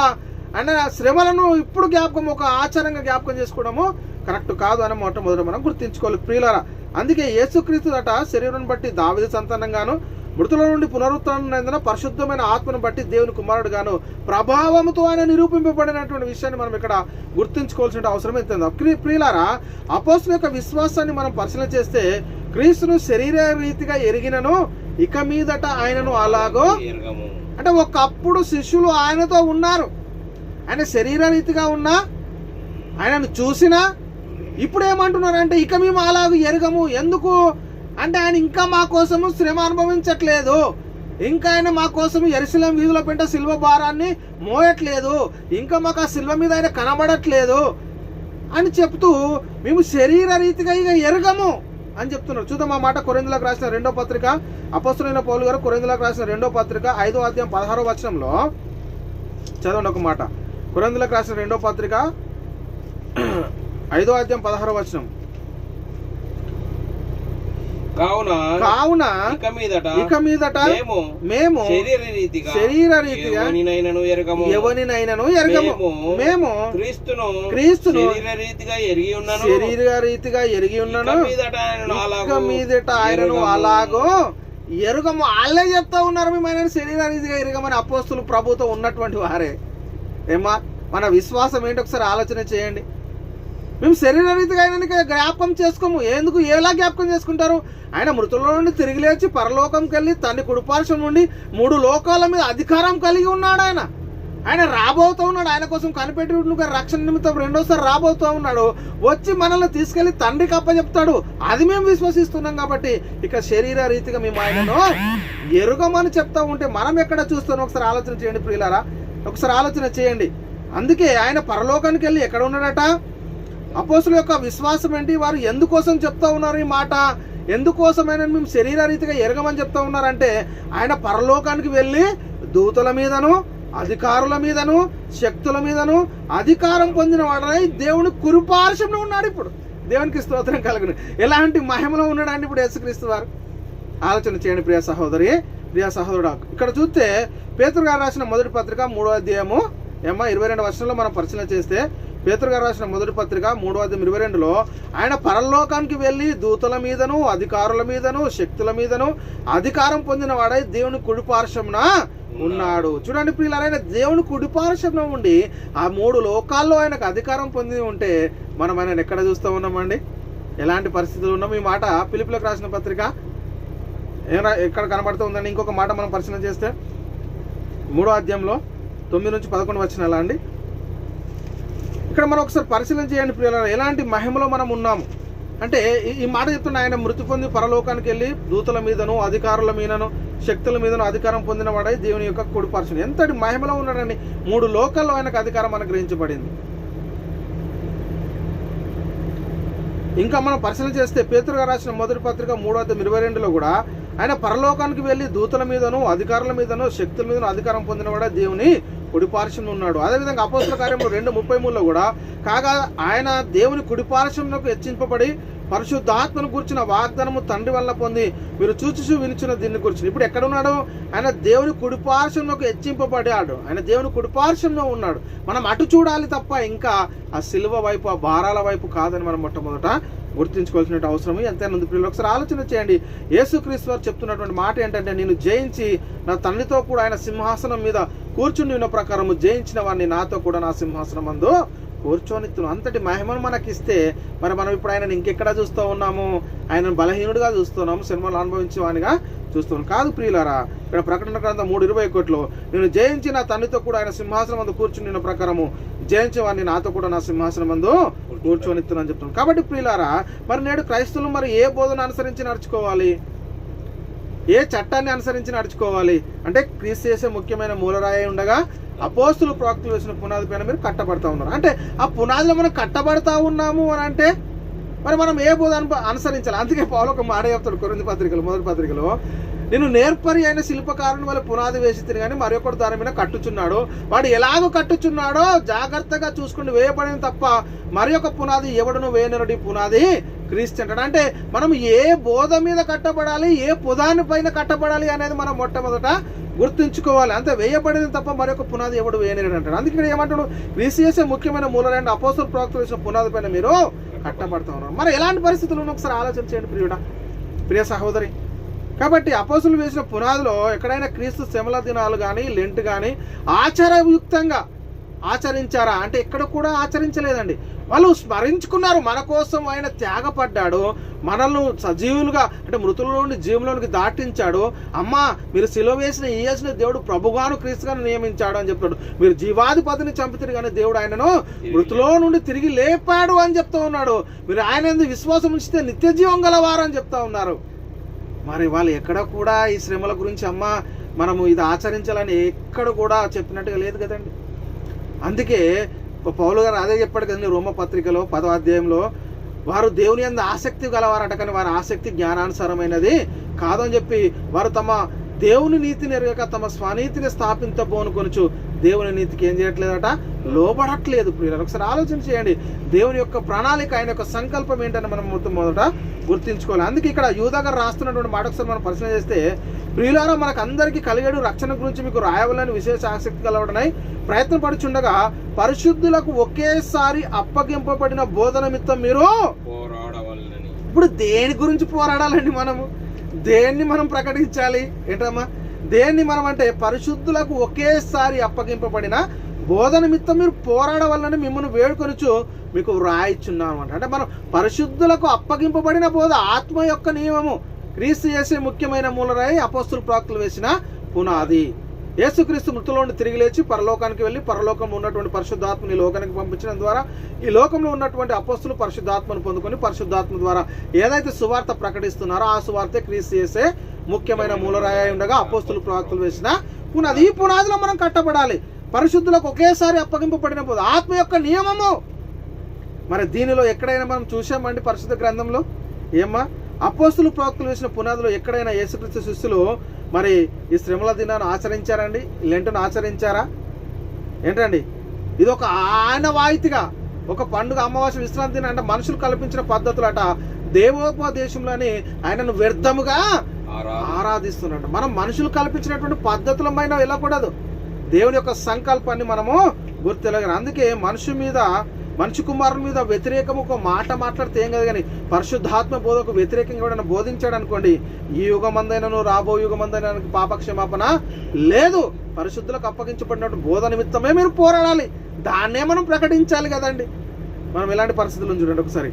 ఆయన శ్రమలను ఇప్పుడు ఒక ఆచారంగా జ్ఞాపకం చేసుకోవడము కరెక్ట్ కాదు అని మొట్టమొదట మనం గుర్తించుకోవాలి ప్రియులారా. అందుకే యేసుక్రీస్తు శరీరం బట్టి దావీదు సంతానంగాను, మృతుల నుండి పునరుత్థానం పరిశుద్ధమైన ఆత్మను బట్టి దేవుని కుమారుడు గాను ప్రభావంతో ఆయన నిరూపింపబడినటువంటి విషయాన్ని మనం ఇక్కడ గుర్తుంచుకోవాల్సిన అవసరం ఎంత. ప్రియులారా, అపోస్తలుల యొక్క విశ్వాసాన్ని మనం పరిశీలన చేస్తే, క్రీస్తును శరీర రీతిగా ఎరిగినను ఇక మీదట ఆయనను అలాగో, అంటే ఒకప్పుడు శిష్యులు ఆయనతో ఉన్నారు, ఆయన శరీర రీతిగా ఉన్నా ఆయనను చూసినా ఇప్పుడు ఏమంటున్నారంటే ఇక మేము అలాగ ఎరగము. ఎందుకు అంటే ఆయన ఇంకా మా కోసము శ్రమ అనుభవించట్లేదు, ఇంకా ఆయన మా కోసం యెరూషలేము వీధిలో పెంట సిల్వ భారాన్ని మోయట్లేదు, ఇంకా మాకు ఆ సిల్వ మీద ఆయన కనబడట్లేదు అని చెప్తూ మేము శరీర రీతిగా ఇక ఎరగము అని చెప్తున్నారు. చూద్దాం ఆ మాట. కొరింథీయులకు రాసిన 2వ పత్రిక, అపోస్తలుడైన పౌలు గారు కొరింథీయులకు రాసిన 2వ పత్రిక 5వ అధ్యాయం 16వ వచనంలో చదవండి ఒక మాట. కొరింథీయులకు రాసిన 2వ పత్రిక 5వ అధ్యాయం 16వ వచనం. కావున ఇక మీదట మేము శరీర రీతిగా ఎవరినైనను ఎరగము, మేము క్రీస్తును శరీర రీతిగా ఎరిగి ఉన్నాను, ఇక మీదట ఆయనను అలాగో ఎరుగము. వాళ్ళే చెప్తా ఉన్నారు మేము ఆయన శరీర రీతిగా ఎరగమని. అపోస్తులు ప్రభుతో ఉన్నటువంటి వారే. ఏమా మన విశ్వాసం ఏంటి ఒకసారి ఆలోచన చేయండి. మేము శరీర రీతిగా ఆయన జ్ఞాపకం చేసుకోము. ఎందుకు ఎలా జ్ఞాపకం చేసుకుంటారు? ఆయన మృతుల నుండి తిరిగి లేచి పరలోకంకి వెళ్ళి తండ్రి కుడిపార్శ్వం నుండి 3 లోకాల మీద అధికారం కలిగి ఉన్నాడు. ఆయన రాబోతూ ఉన్నాడు. ఆయన కోసం కనిపెట్టి రక్షణ నిమిత్తం రెండోసారి రాబోతూ ఉన్నాడు. వచ్చి మనల్ని తీసుకెళ్లి తండ్రికి అప్పచెప్తాడు. అది మేము విశ్వసిస్తున్నాం. కాబట్టి ఇక శరీర రీతిగా మేము ఆయనను ఎరుగమని చెప్తా ఉంటే మనం ఎక్కడ చూస్తాం? ఒకసారి ఆలోచన చేయండి ప్రియులారా, ఒకసారి ఆలోచన చేయండి. అందుకే ఆయన పరలోకానికి వెళ్ళి ఎక్కడ ఉన్నాడట? అపోస్తుల యొక్క విశ్వాసం ఏంటి? వారు ఎందుకోసం చెప్తా ఉన్నారు ఈ మాట? ఎందుకోసమైనా మేము శరీర రీతిగా ఎరగమని చెప్తా ఉన్నారంటే ఆయన పరలోకానికి వెళ్ళి దూతల మీదను అధికారుల మీదను శక్తుల మీదను అధికారం పొందిన వాడనై దేవుని కుడిపార్శ్వంలో ఉన్నాడు. ఇప్పుడు దేవునికి స్తోత్రం కలుగును. ఎలాంటి మహిమలో ఉన్నాడండి ఇప్పుడు యేసుక్రీస్తు వారు? ఆలోచన చేయండి ప్రియ సహోదరి, ప్రియ సహోదరుడు. ఇక్కడ చూస్తే పేతురు గారు రాసిన 1వ పత్రిక 3వ అధ్యాయము 22వ వచనంలో మనం పరిశీలన చేస్తే, పేతురు గారు రాసిన 1వ పత్రిక 3వ అధ్యాయం 22లో ఆయన పరలోకానికి వెళ్ళి దూతల మీదను అధికారుల మీదను శక్తుల మీదను అధికారం పొందిన వాడై దేవుని కుడిపార్శ్వమున ఉన్నాడు. చూడండి ప్రియులారా, ఆయన దేవుని కుడిపార్శ్వమున ఉండి ఆ 3 లోకాల్లో ఆయనకు అధికారం పొంది ఉంటే మనం ఆయన ఎక్కడ చూస్తూ ఉన్నామండి? ఎలాంటి పరిస్థితులు ఉన్నాం? ఈ మాట ఫిలిప్పీయులకు రాసిన పత్రిక ఎక్కడ కనబడుతుందండి? ఇంకొక మాట మనం పరిశీలన చేస్తే 3వ అధ్యాయంలో 9 నుంచి 11 వచనాలా అండి. ఇక్కడ మనం ఒకసారి పరిశీలన చేయండి ప్రియులారా, ఎలాంటి మహిమలో మనం ఉన్నాము అంటే ఈ మాట చెప్తున్న ఆయన మృతి పొంది పరలోకానికి వెళ్ళి దూతల మీదను అధికారుల మీదను శక్తుల మీదను అధికారం పొందిన వాడై దేవుని యొక్క కుడిపార్శ్వమున. ఎంతటి మహిమలో ఉన్నాడని 3 లోకాల్లో ఆయనకు అధికారం అనుగ్రహించబడింది. ఇంకా మనం పరిశీలన చేస్తే పేతురు గారు రాసిన 1వ పత్రిక 3వ అధ్యాయం 22లో కూడా ఆయన పరలోకానికి వెళ్ళి దూతల మీదను అధికారుల మీదను శక్తుల మీదను అధికారం పొందినవాడే దేవుని కుడిపార్శ్వంలో ఉన్నాడు. అదేవిధంగా అపోస్తల కార్యములు 2:33లో కూడా కాగా ఆయన దేవుని కుడిపార్శ్వమునకు హెచ్చింపబడి పరిశుద్ధాత్మను కూర్చున్న వాగ్దానము తండ్రి వల్ల పొంది మీరు చూచి వినిచిన దీన్ని కూర్చుని. ఇప్పుడు ఎక్కడున్నాడు? ఆయన దేవుని కుడిపార్శ్వమునకు హెచ్చింపబడాడు. ఆయన దేవుని కుడిపార్శ్వంలో ఉన్నాడు. మనం అటు చూడాలి తప్ప ఇంకా ఆ సిలువ వైపు ఆ భారాల వైపు కాదని మనం మొట్టమొదట గుర్తించుకోవాల్సిన అవసరం ఎంతైనా ఉంది ప్రియులు. ఒకసారి ఆలోచన చేయండి. యేసుక్రీస్తు వారు చెప్తున్నటువంటి మాట ఏంటంటే, నేను జయించి నా తండ్రితో కూడా ఆయన సింహాసనం మీద కూర్చుని ఉన్న ప్రకారము జయించిన వాడిని నాతో కూడా నా సింహాసనం మందు కూర్చొనిత్తును. అంతటి మహిమను మనకిస్తే మరి మనం ఇప్పుడు ఆయనను ఇంకెక్కడ చూస్తూ ఉన్నాము? ఆయనను బలహీనుడిగా చూస్తున్నాము, శ్రమలు అనుభవించేవానిగా చూస్తున్నాం కాదు ప్రియులారా. ఇక్కడ ప్రకటన గ్రంథం 3:21లో నేను జయించి నా తండ్రితో కూడా ఆయన సింహాసనం మందు కూర్చుని ఉన్న ప్రకారము జయించేవాడిని నాతో కూడా నా సింహాసనం మందు కూర్చొనిత్తునని చెప్తున్నాను. కాబట్టి ప్రియులారా, మరి నేడు క్రైస్తవులు మరి ఏ బోధన అనుసరించి నడుచుకోవాలి? ఏ చట్టాన్ని అనుసరించి నడుచుకోవాలి? అంటే క్రీస్తు చేసే ముఖ్యమైన మూలరాయి ఉండగా అపోస్తులు ప్రవక్తలు వేసిన పునాది పైన మీరు కట్టబడతా ఉన్నారు. అంటే ఆ పునాదిలో మనం కట్టబడతా ఉన్నాము అని అంటే మరి మనం ఏ బోధన అనుసరించాలి? అందుకే పౌలు ఒక మాట చెప్తాడు కొరింథీ పత్రికలో 1వ పత్రికలో, నేను నేర్పరి అయిన శిల్పకారుని వల్ల పునాది వేసి తిరిగాని మరొకటి దాని మీద కట్టుచున్నాడు. వాడు ఎలాగో కట్టుచున్నాడో జాగ్రత్తగా చూసుకుని వేయబడిన తప్ప మరి ఒక పునాది ఎవడను వేయనరుడి పునాది క్రీస్తు అంటాడు. అంటే మనం ఏ బోధ మీద కట్టబడాలి, ఏ పునాది పైన కట్టబడాలి అనేది మనం మొట్టమొదట గుర్తుంచుకోవాలి. అంతే, వేయబడిన తప్ప మరొక పునాది ఎవడు వేయలేడు అంటాడు. అందుకే ఇక్కడ ఏమంటాడు? క్రీస్తు చేసే ముఖ్యమైన మూలరైన అపోస్తల ప్రవక్తలు వేసిన పునాది పైన మీరు కట్టబడతా ఉన్నారు. మరి ఎలాంటి పరిస్థితులను ఒకసారి ఆలోచన చేయండి ప్రియుడా, ప్రియ సహోదరి. కాబట్టి అపోస్తులు వేసిన పునాదిలో ఎక్కడైనా క్రీస్తు శ్రమల దినాలు కానీ లెంట్ కానీ ఆచారయుక్తంగా ఆచరించారా అంటే ఎక్కడ కూడా ఆచరించలేదండి. వాళ్ళు స్మరించుకున్నారు, మన కోసం ఆయన త్యాగపడ్డాడు, మనల్ని సజీవులుగా అంటే మృతుల నుండి జీవులోనికి దాటించాడు. అమ్మా మీరు సిలువ వేసిన ఈయేసుని దేవుడు ప్రభుగాను క్రీస్తుగాను నియమించాడు అని చెప్తాడు. మీరు జీవాధిపతిని చంపితే కానీ దేవుడు ఆయనను మృతులో నుండి తిరిగి లేపాడు అని చెప్తూ ఉన్నాడు. మీరు ఆయన ఎందుకు విశ్వాసం ఉంచితే నిత్య జీవం గలవారు అని చెప్తా ఉన్నారు. మరి వాళ్ళు ఎక్కడ కూడా ఈ శ్రమల గురించి అమ్మా మనము ఇది ఆచరించాలని ఎక్కడ కూడా చెప్పినట్టుగా లేదు కదండి. అందుకే పౌలు గారు అదే చెప్పాడు కదండి రోమ పత్రికలో 10వ అధ్యాయంలో, వారు దేవుని యందు ఆసక్తి గలవారట, కానీ వారి ఆసక్తి జ్ఞానానుసారమైనది కాదని చెప్పి వారు తమ దేవుని నీతిని ఎరగక తమ స్వనీతిని స్థాపించబోనుకొనుచు దేవుని నీతికి ఏం చేయట్లేదట, లోబడట్లేదు. ప్రియులారా, ఒకసారి ఆలోచన చేయండి. దేవుని యొక్క ప్రణాళిక, ఆయన యొక్క సంకల్పం ఏంటని మనం మొదట గుర్తించుకోవాలి. అందుకే ఇక్కడ యూదా గారు రాస్తున్నటువంటి మాట ఒకసారి మనం పరిశీలన చేస్తే, ప్రియులారా మనకు అందరికీ కలిగేడు రక్షణ గురించి మీకు రాయవలని విశేష ఆసక్తి కలవడనై ప్రయత్నం పడుచుండగా పరిశుద్ధులకు ఒకేసారి అప్పగింపబడిన బోధన నిమిత్తం మీరు పోరాడవలెనని. ఇప్పుడు దేని గురించి పోరాడాలండి? మనము దేన్ని మనం ప్రకటించాలి ఏంటమ్మా? దేన్ని మనం అంటే పరిశుద్ధులకు ఒకేసారి అప్పగింపబడిన బోధ నిమిత్తం మీరు పోరాడవలనని మిమ్మల్ని వేడుకొనుచు మీకు వ్రాయిచున్నాం అనమాట. అంటే మనం పరిశుద్ధులకు అప్పగింపబడిన బోధ, ఆత్మ యొక్క నియమము, క్రీస్తు చేసే ముఖ్యమైన మూలరాయి, అపోస్తుల ప్రవక్తలు వేసిన పునాది. యేసుక్రీస్తు మృతుల్లో నుండి తిరిగి లేచి పరలోకానికి వెళ్ళి పరలోకంలో ఉన్నటువంటి పరిశుద్ధాత్మని లోకానికి పంపించడం ద్వారా ఈ లోకంలో ఉన్నటువంటి అపోస్తులు పరిశుద్ధాత్మను పొందుకొని పరిశుద్ధాత్మ ద్వారా ఏదైతే సువార్త ప్రకటిస్తున్నారో ఆ సువార్తే క్రీస్తు చేసే ముఖ్యమైన మూలరాయి ఉండగా అపోస్తులు ప్రవక్తలు వేసిన పునాది. ఈ పునాదిలో మనం కట్టబడాలి. పరిశుద్ధులకు ఒకేసారి అప్పగింపబడిన బోధ, ఆత్మ యొక్క నియమము. మరి దీనిలో ఎక్కడైనా మనం చూసామండి పరిశుద్ధ గ్రంథంలో? ఏమ్మా, అపోస్తులు ప్రవక్తలు వేసిన పునాదిలో ఎక్కడైనా యేసుక్రీస్తు శిష్యులు మరి ఈ శ్రమల దినాన్ని ఆచరించారండి? లెంటును ఆచరించారా? ఏంటండి, ఇది ఒక ఆనవాయితీగా, ఒక పండుగ, అమావాస్య, విశ్రాంతి దినం అంటే మనుషులు కల్పించిన పద్ధతులట. దేవోపదేశంలోని ఆయనను వ్యర్థముగా ఆరాధిస్తున్నట్టు. మనం మనుషులు కల్పించినటువంటి పద్ధతులమైన వెళ్ళకూడదు. దేవుని యొక్క సంకల్పాన్ని మనము గుర్తెలగలి. అందుకే మనిషి కుమారుని మీద వ్యతిరేకము ఒక మాట మాట్లాడితే ఏం కదా, కానీ పరిశుద్ధాత్మ బోధకు వ్యతిరేకంగా ఎవడైనా బోధించాడు అనుకోండి, ఈ యుగమందైనను రాబో యుగమందైనా పాపక్షమాపణ లేదు. పరిశుద్ధులకు అప్పగించబడినట్టు బోధ నిమిత్తమే మీరు పోరాడాలి. దాన్నే మనం ప్రకటించాలి కదండి. మనం ఎలాంటి పరిస్థితులను చూడండి ఒకసారి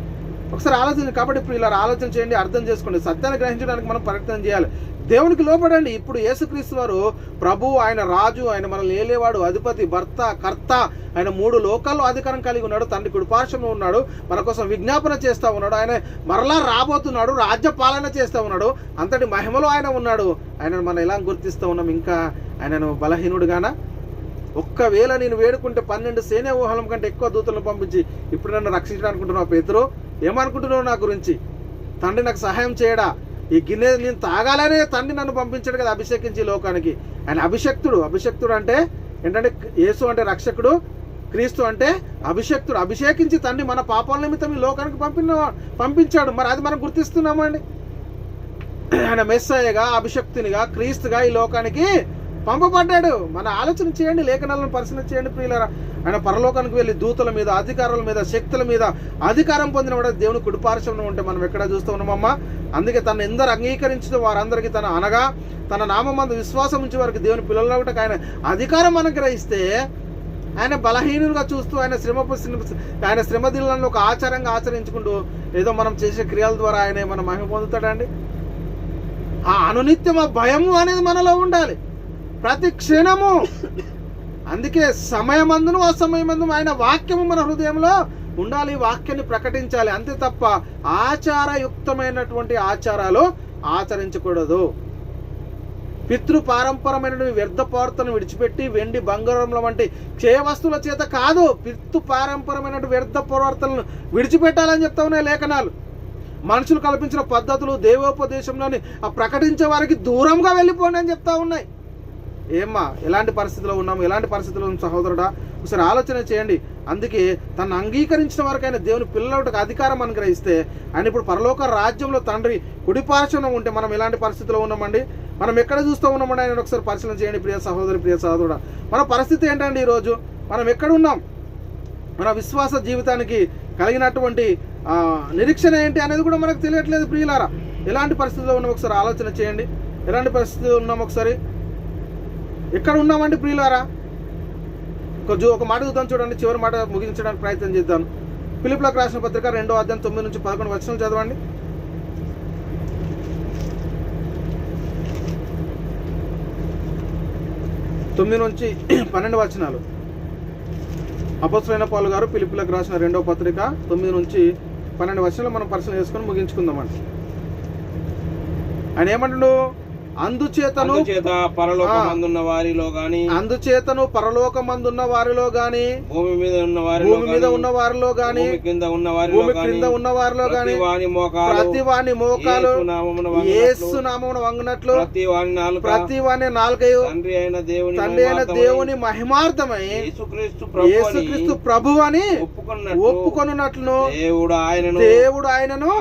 ఆలోచన. కాబట్టి ఇప్పుడు ఇలా ఆలోచన చేయండి, అర్థం చేసుకోండి. సత్యాన్ని గ్రహించడానికి మనం ప్రయత్నం చేయాలి. దేవునికి లోపడండి. ఇప్పుడు యేసుక్రీస్తు వారు ప్రభు, ఆయన రాజు, ఆయన మనల్ని ఏలేవాడు, అధిపతి, భర్త, కర్త. ఆయన 3 లోకాల్లో అధికారం కలిగి ఉన్నాడు. తండ్రి కుడిపార్శ్వంలో ఉన్నాడు, మన కోసం విజ్ఞాపన చేస్తూ ఉన్నాడు. ఆయన మరలా రాబోతున్నాడు, రాజ్య పాలన చేస్తూ ఉన్నాడు. అంతటి మహిమలో ఆయన ఉన్నాడు. ఆయనను మనం ఎలా గుర్తిస్తూ ఉన్నాం? ఇంకా ఆయనను బలహీనుడుగానా? ఒక్కవేళ నేను వేడుకుంటే 12 సేనే ఊహలం కంటే ఎక్కువ దూతలను పంపించి ఇప్పుడు నన్ను రక్షించడానుకుంటున్నావు పేతురు? ఏమనుకుంటున్నావు నా గురించి? తండ్రి నాకు సహాయం చేయడా? ఈ గిన్నె నేను తాగాలనే తండ్రి నన్ను పంపించాడు కదా అభిషేకించి లోకానికి. ఆయన అభిషక్తుడు అంటే ఏంటంటే యేసు అంటే రక్షకుడు, క్రీస్తు అంటే అభిషక్తుడు. అభిషేకించి తండ్రి మన పాపాల నిమిత్తం ఈ లోకానికి పంపించాడు. మరి అది మనం గుర్తిస్తున్నామండి? ఆయన మెస్సయ్యగా, అభిషక్తునిగా, క్రీస్తుగా ఈ లోకానికి పంపబడ్డాడు. మన ఆలోచన చేయండి, లేఖనాలను పరిశీలన చేయండి ప్రియులారా. ఆయన పరలోకానికి వెళ్ళి దూతల మీద, అధికారుల మీద, శక్తుల మీద అధికారం పొందిన వాడు దేవుని కుడిపార్శ్వంలో ఉంటే మనం ఎక్కడ చూస్తూ ఉన్నామమ్మా? అందుకే తను ఎందరు అంగీకరించిన వారందరికీ తన నామందు విశ్వాసం ఉంచే వారికి దేవుని పిల్లలకి ఆయన అధికారం అనుగ్రహిస్తే, ఆయన బలహీనులుగా చూస్తూ ఆయన శ్రమ దినాలను ఒక ఆచారంగా ఆచరించుకుంటూ ఏదో మనం చేసే క్రియల ద్వారా ఆయన మన మహిమ పొందుతాడండి. ఆ అనునిత్యం ఆ భయము అనేది మనలో ఉండాలి ప్రతి క్షణము. అందుకే సమయమందును అసమయమందును ఆయన వాక్యము మన హృదయంలో ఉండాలి. వాక్యాన్ని ప్రకటించాలి. అంతే తప్ప ఆచారయుక్తమైనటువంటి ఆచారాలు ఆచరించకూడదు. పితృపారంపరమైన వ్యర్థ ప్రవర్తనను విడిచిపెట్టి వెండి, బంగారంల వంటి క్షయ వస్తువుల చేత కాదు, పితృపారంపరమైన వ్యర్థ ప్రవర్తనను విడిచిపెట్టాలని చెప్తా ఉన్నాయి లేఖనాలు. మనుషులు కల్పించిన పద్ధతులు, దేవోపదేశంలోని ఆ ప్రకటించే వారికి దూరంగా వెళ్ళిపోండి అని చెప్తా ఉన్నాయి. ఏమ్మా, ఎలాంటి పరిస్థితిలో ఉన్నాము? ఎలాంటి పరిస్థితుల్లో సహోదరుడా? ఒకసారి ఆలోచన చేయండి. అందుకే తను అంగీకరించిన వరకైనా దేవుని పిల్లలకు అధికారం అనుగ్రహిస్తే ఆయన ఇప్పుడు పరలోక రాజ్యంలో తండ్రి కుడిపార్శ్వంలో ఉంటే మనం ఎలాంటి పరిస్థితిలో ఉన్నామండి? మనం ఎక్కడ చూస్తూ ఉన్నామండి? ఆయన ఒకసారి పరిశీలన చేయండి ప్రియ సహోదరి, ప్రియ సహోదరుడా. మన పరిస్థితి ఏంటండి ఈరోజు? మనం ఎక్కడ ఉన్నాం? మన విశ్వాస జీవితానికి కలిగినటువంటి నిరీక్షణ ఏంటి అనేది కూడా మనకు తెలియట్లేదు ప్రియులారా. ఎలాంటి పరిస్థితిలో ఉన్నాం ఒకసారి ఆలోచన చేయండి. ఎలాంటి పరిస్థితిలో ఉన్నాం ఒకసారి ఎక్కడ ఉన్నామండి ప్రియులారా? ఒక మాట చూద్దాం చూడండి, చివరి మాట ముగించడానికి ప్రయత్నం చేద్దాను. ఫిలిప్పీయులకు రాసిన పత్రిక 2వ అధ్యాయం 9 నుంచి 11 వచనాలు చదవండి. తొమ్మిది నుంచి 12 వచనాలు. అపోస్తలుడైన పౌలు గారు ఫిలిప్పీయులకు రాసిన 2వ పత్రిక 9 నుంచి 12 వచనాలు మనం పరిశీలన చేసుకొని ముగించుకుందామండి. ఆయన ఏమంటాడు? అందుచేతను పరలోకమందున్న వారిలో గాని అందుచేతను పరలోకమందున్న వారిలో గాని భూమి మీద ఉన్న వారిలో గాని భూమి క్రింద ఉన్న వారిలో గాని ప్రతి వాని మోకాలు యేసు నామమున వంగునట్లు ప్రతి వాని నాలుకయు తండ్రి అయిన దేవుని మహిమార్థమై యేసుక్రీస్తు ప్రభువు అని ఒప్పుకొనున్నట్లును దేవుడు ఆయనను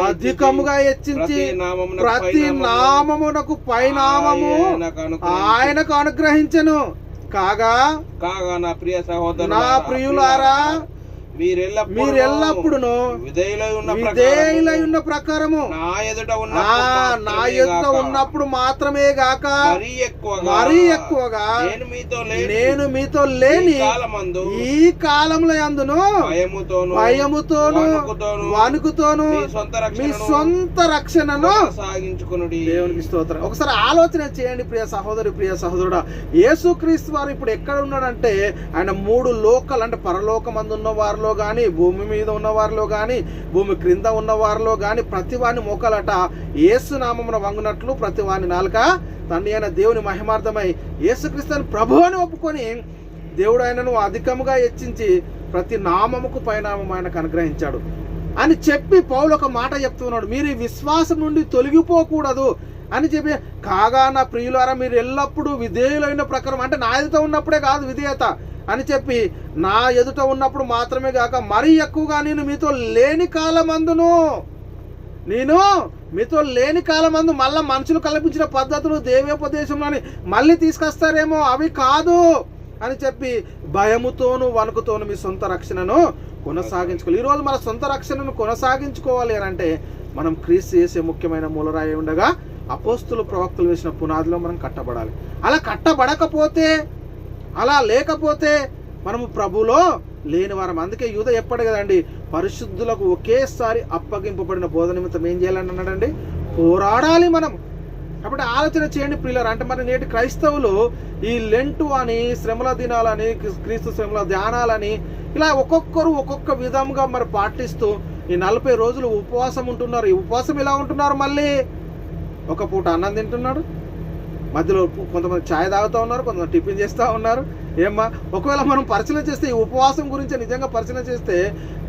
అధికముగా హెచ్చించి ప్రతి నామమునకు పైనామము ఆయనకు అనుగ్రహించెను. కాగా నా ప్రియ సహోదరు, నా ప్రియులారా, మీరెల్లప్పుడును విధేయులై ఉన్న ప్రకారము నా ఎదుట ఉన్నప్పుడు మాత్రమే గాక మరీ ఎక్కువగా నేను మీతో లేని ఈ కాలంలో అందును భయముతోను వణుకుతోను మీ సొంత రక్షణను దేవునికి స్తోత్రం. ఒకసారి ఆలోచన చేయండి ప్రియ సహోదరుడా, యేసుక్రీస్తు వారు ఇప్పుడు ఎక్కడ ఉన్నాడంటే ఆయన 3 లోకాలు, అంటే పరలోకమందు ఉన్న వారిలో గాని, భూమి మీద ఉన్న వారిలో గాని, భూమి క్రింద ఉన్న వారిలో గాని ప్రతి వాని మోకాలట యేసు నామమున వంగునట్లు ప్రతి వాని నాలుక తండ్రి అయిన దేవుని మహిమార్థమై యేసుక్రీస్తుని ప్రభు అని ఒప్పుకొని దేవుడు ఆయనను అధికముగా హెచ్చించి ప్రతి నామముకు పైనామం ఆయనకు అనుగ్రహించాడు అని చెప్పి పౌలు ఒక మాట చెప్తున్నాడు. మీరు ఈ విశ్వాసం నుండి తొలగిపోకూడదు అని చెప్పి, కాగా నా ప్రియులారా, మీరు ఎల్లప్పుడూ విధేయులైన ప్రకారం, అంటే నా ఎదుట ఉన్నప్పుడే కాదు విధేయత అని చెప్పి, నా ఎదుట ఉన్నప్పుడు మాత్రమే కాక మరీ ఎక్కువగా నేను మీతో లేని కాలమందు మళ్ళా మనుషులు కల్పించిన పద్ధతులు దేవోపదేశంలోని మళ్ళీ తీసుకొస్తారేమో, అవి కాదు అని చెప్పి భయముతోను వణుకుతోను మీ సొంత రక్షణను కొనసాగించుకోవాలి. ఈరోజు మన సొంత రక్షణను కొనసాగించుకోవాలి అని అంటే మనం క్రీస్తు చేసే ముఖ్యమైన మూలరాయి ఉండగా అపోస్తులు ప్రవక్తలు వేసిన పునాదిలో మనం కట్టబడాలి. అలా కట్టబడకపోతే, అలా లేకపోతే మనము ప్రభులో లేని వారం. అందుకే యూద ఎప్పటి కదండి, పరిశుద్ధులకు ఒకేసారి అప్పగింపబడిన బోధ నిమిత్తం ఏం చేయాలని అన్నాడండి, పోరాడాలి మనం. కాబట్టి ఆలోచన చేయండి ప్రియులారా, అంటే మరి నేటి క్రైస్తవులు ఈ లెంటు అని, శ్రమల దినాలని, క్రీస్తు శ్రమల ధ్యానాలని ఇలా ఒక్కొక్కరు ఒక్కొక్క విధంగా మరి పాటిస్తూ ఈ 40 రోజులు ఉపవాసం ఉంటున్నారు. ఈ ఉపవాసం ఎలా ఉంటున్నారు, మళ్ళీ ఒక పూట అన్నం తింటున్నాడు, మధ్యలో కొంతమంది ఛాయ్ తాగుతూ ఉన్నారు, కొంతమంది టిఫిన్ చేస్తూ ఉన్నారు. ఏమ్మా, ఒకవేళ మనం పరిశీలన చేస్తే ఈ ఉపవాసం గురించి నిజంగా పరిశీలన చేస్తే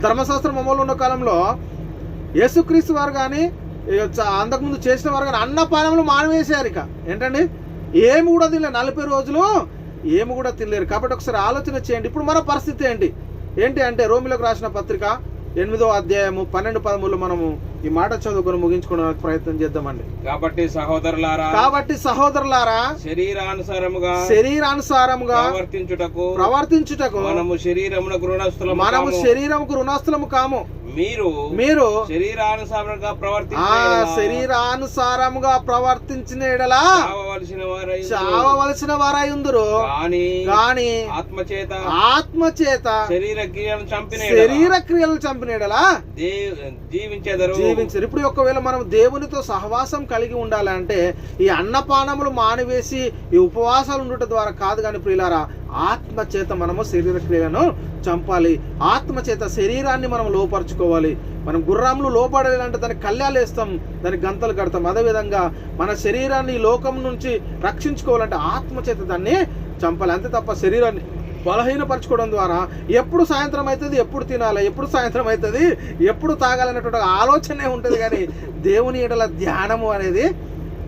ధర్మశాస్త్రం అమలు ఉన్న కాలంలో యేసుక్రీస్తు వారు కానీ అంతకుముందు చేసిన వారు కానీ అన్నపానములు మానివేశారు. ఇక ఏంటండి, ఏమి కూడా తినలేరు, 40 రోజులు ఏమి కూడా తినలేరు. కాబట్టి ఒకసారి ఆలోచన చేయండి ఇప్పుడు మన పరిస్థితి ఏంటి అంటే రోమిలకు రాసిన పత్రిక 8వ అధ్యాయము 12-13 మనము ఈ మాట చదువుకొని ముగించుకోవడానికి ప్రయత్నం చేద్దామండి. కాబట్టి సహోదరులారా, శరీరానుసారముగా ప్రవర్తించుటకు మనము శరీరముకు రుణస్థులము కాము. మీరు శరీరానుసారముగా ప్రవర్తించిన ఎడల చావవలసిన వారైందురు గాని ఆత్మచేత శరీర క్రియలను చంపిన ఎడల జీవించారు. ఇప్పుడు ఒకవేళ మనం దేవునితో సహవాసం కలిగి ఉండాలంటే ఈ అన్నపానములు మానివేసి ఈ ఉపవాసాలు ఉండటం ద్వారా కాదు కానీ ప్రియులారా, ఆత్మచేత మనము శరీర క్రియలను చంపాలి. ఆత్మచేత శరీరాన్ని మనం లోపరుచుకోవాలి. మనం గుర్రాములు లోపడాలంటే దానికి కళ్యాలు వేస్తాం, దానికి గంతలు కడతాం. అదేవిధంగా మన శరీరాన్ని ఈ లోకం నుంచి రక్షించుకోవాలంటే ఆత్మచేత దాన్ని చంపాలి. అంతే తప్ప శరీరాన్ని బలహీనపరచుకోవడం ద్వారా ఎప్పుడు సాయంత్రం అవుతుంది, ఎప్పుడు తినాలి, ఎప్పుడు సాయంత్రం అవుతుంది, ఎప్పుడు తాగాలనేటువంటి ఆలోచనే ఉంటుంది కానీ దేవుని ఎడల ధ్యానము అనేది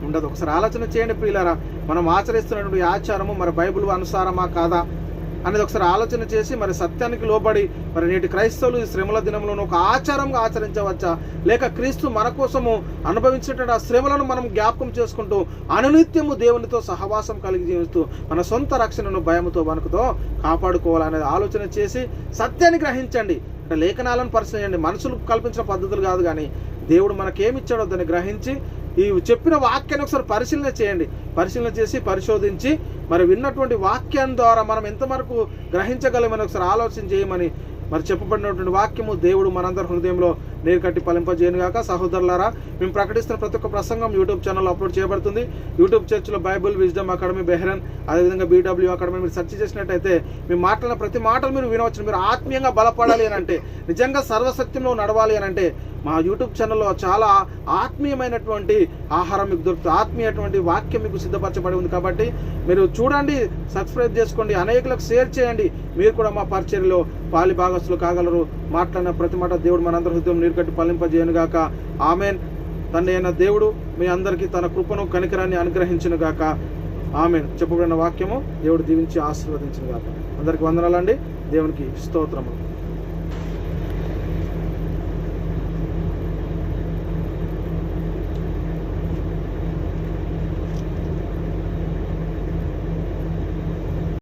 ఉండదు. ఒకసారి ఆలోచన చేయండి ప్రియులారా, మనం ఆచరిస్తున్నటువంటి ఆచారము మరి బైబిల్ అనుసారమా కాదా అనేది ఒకసారి ఆలోచన చేసి మరి సత్యానికి లోబడి మరి నేటి క్రైస్తవులు ఈ శ్రమల దినంలోనూ ఒక ఆచారంగా ఆచరించవచ్చా, లేక క్రీస్తు మన కోసము అనుభవించినటువంటి ఆ శ్రమలను మనం జ్ఞాపకం చేసుకుంటూ అనునిత్యము దేవునితో సహవాసం కలిగి జీవిస్తూ మన సొంత రక్షణను భయముతో వణుకుతో కాపాడుకోవాలనేది ఆలోచన చేసి సత్యాన్ని గ్రహించండి. అంటే లేఖనాలను పరిశీలించండి, మనుషులు కల్పించిన పద్ధతులు కాదు కానీ దేవుడు మనకేమిచ్చాడో దాన్ని గ్రహించి ఈ చెప్పిన వాక్యాన్ని ఒకసారి పరిశీలన చేయండి. పరిశీలన చేసి పరిశోధించి మరి విన్నటువంటి వాక్యం ద్వారా మనం ఎంతవరకు గ్రహించగలమని ఒకసారి ఆలోచన చేయమని మరి చెప్పబడినటువంటి వాక్యము దేవుడు మనందరి హృదయంలో నీరు కట్టి ఫలింపజేయను గాక. సహోదరులారా, మేము ప్రకటిస్తున్న ప్రతి ఒక్క ప్రసంగం యూట్యూబ్ ఛానల్లో అప్లోడ్ చేయబడుతుంది. యూట్యూబ్ చర్చ్లో బైబుల్ విజ్డమ్ అకాడమీ బెహ్రన్, అదేవిధంగా BW అకాడమీ మీరు సెర్చ్ చేసినట్టయితే మేము మాట్లాడిన ప్రతి మాటలు మీరు వినవచ్చు. మీరు ఆత్మీయంగా బలపడాలి అని అంటే, నిజంగా సర్వసత్యంలో నడవాలి అని అంటే మా యూట్యూబ్ ఛానల్లో చాలా ఆత్మీయమైనటువంటి ఆహారం మీకు దొరుకుతుంది, ఆత్మీయటువంటి వాక్యం మీకు సిద్ధపరచబడి ఉంది. కాబట్టి మీరు చూడండి, సబ్స్క్రైబ్ చేసుకోండి, అనేకులకు షేర్ చేయండి. మీరు కూడా మా పరిచర్యలో పాలి భాగస్తులు కాగలరు. మాట్లాడిన ప్రతి మాట దేవుడు మనందరి హృదయం నీరుకట్టి ఫలింపజేయను గాక. ఆమెన్. తండ్రి అయిన దేవుడు మీ అందరికీ తన కృపను కనికరాన్ని అనుగ్రహించును గాక. ఆమెన్. చెప్పబడిన వాక్యము దేవుడు దీవించి ఆశీర్వదించును గాక. అందరికి వందనాలండి. దేవునికి స్తోత్రము.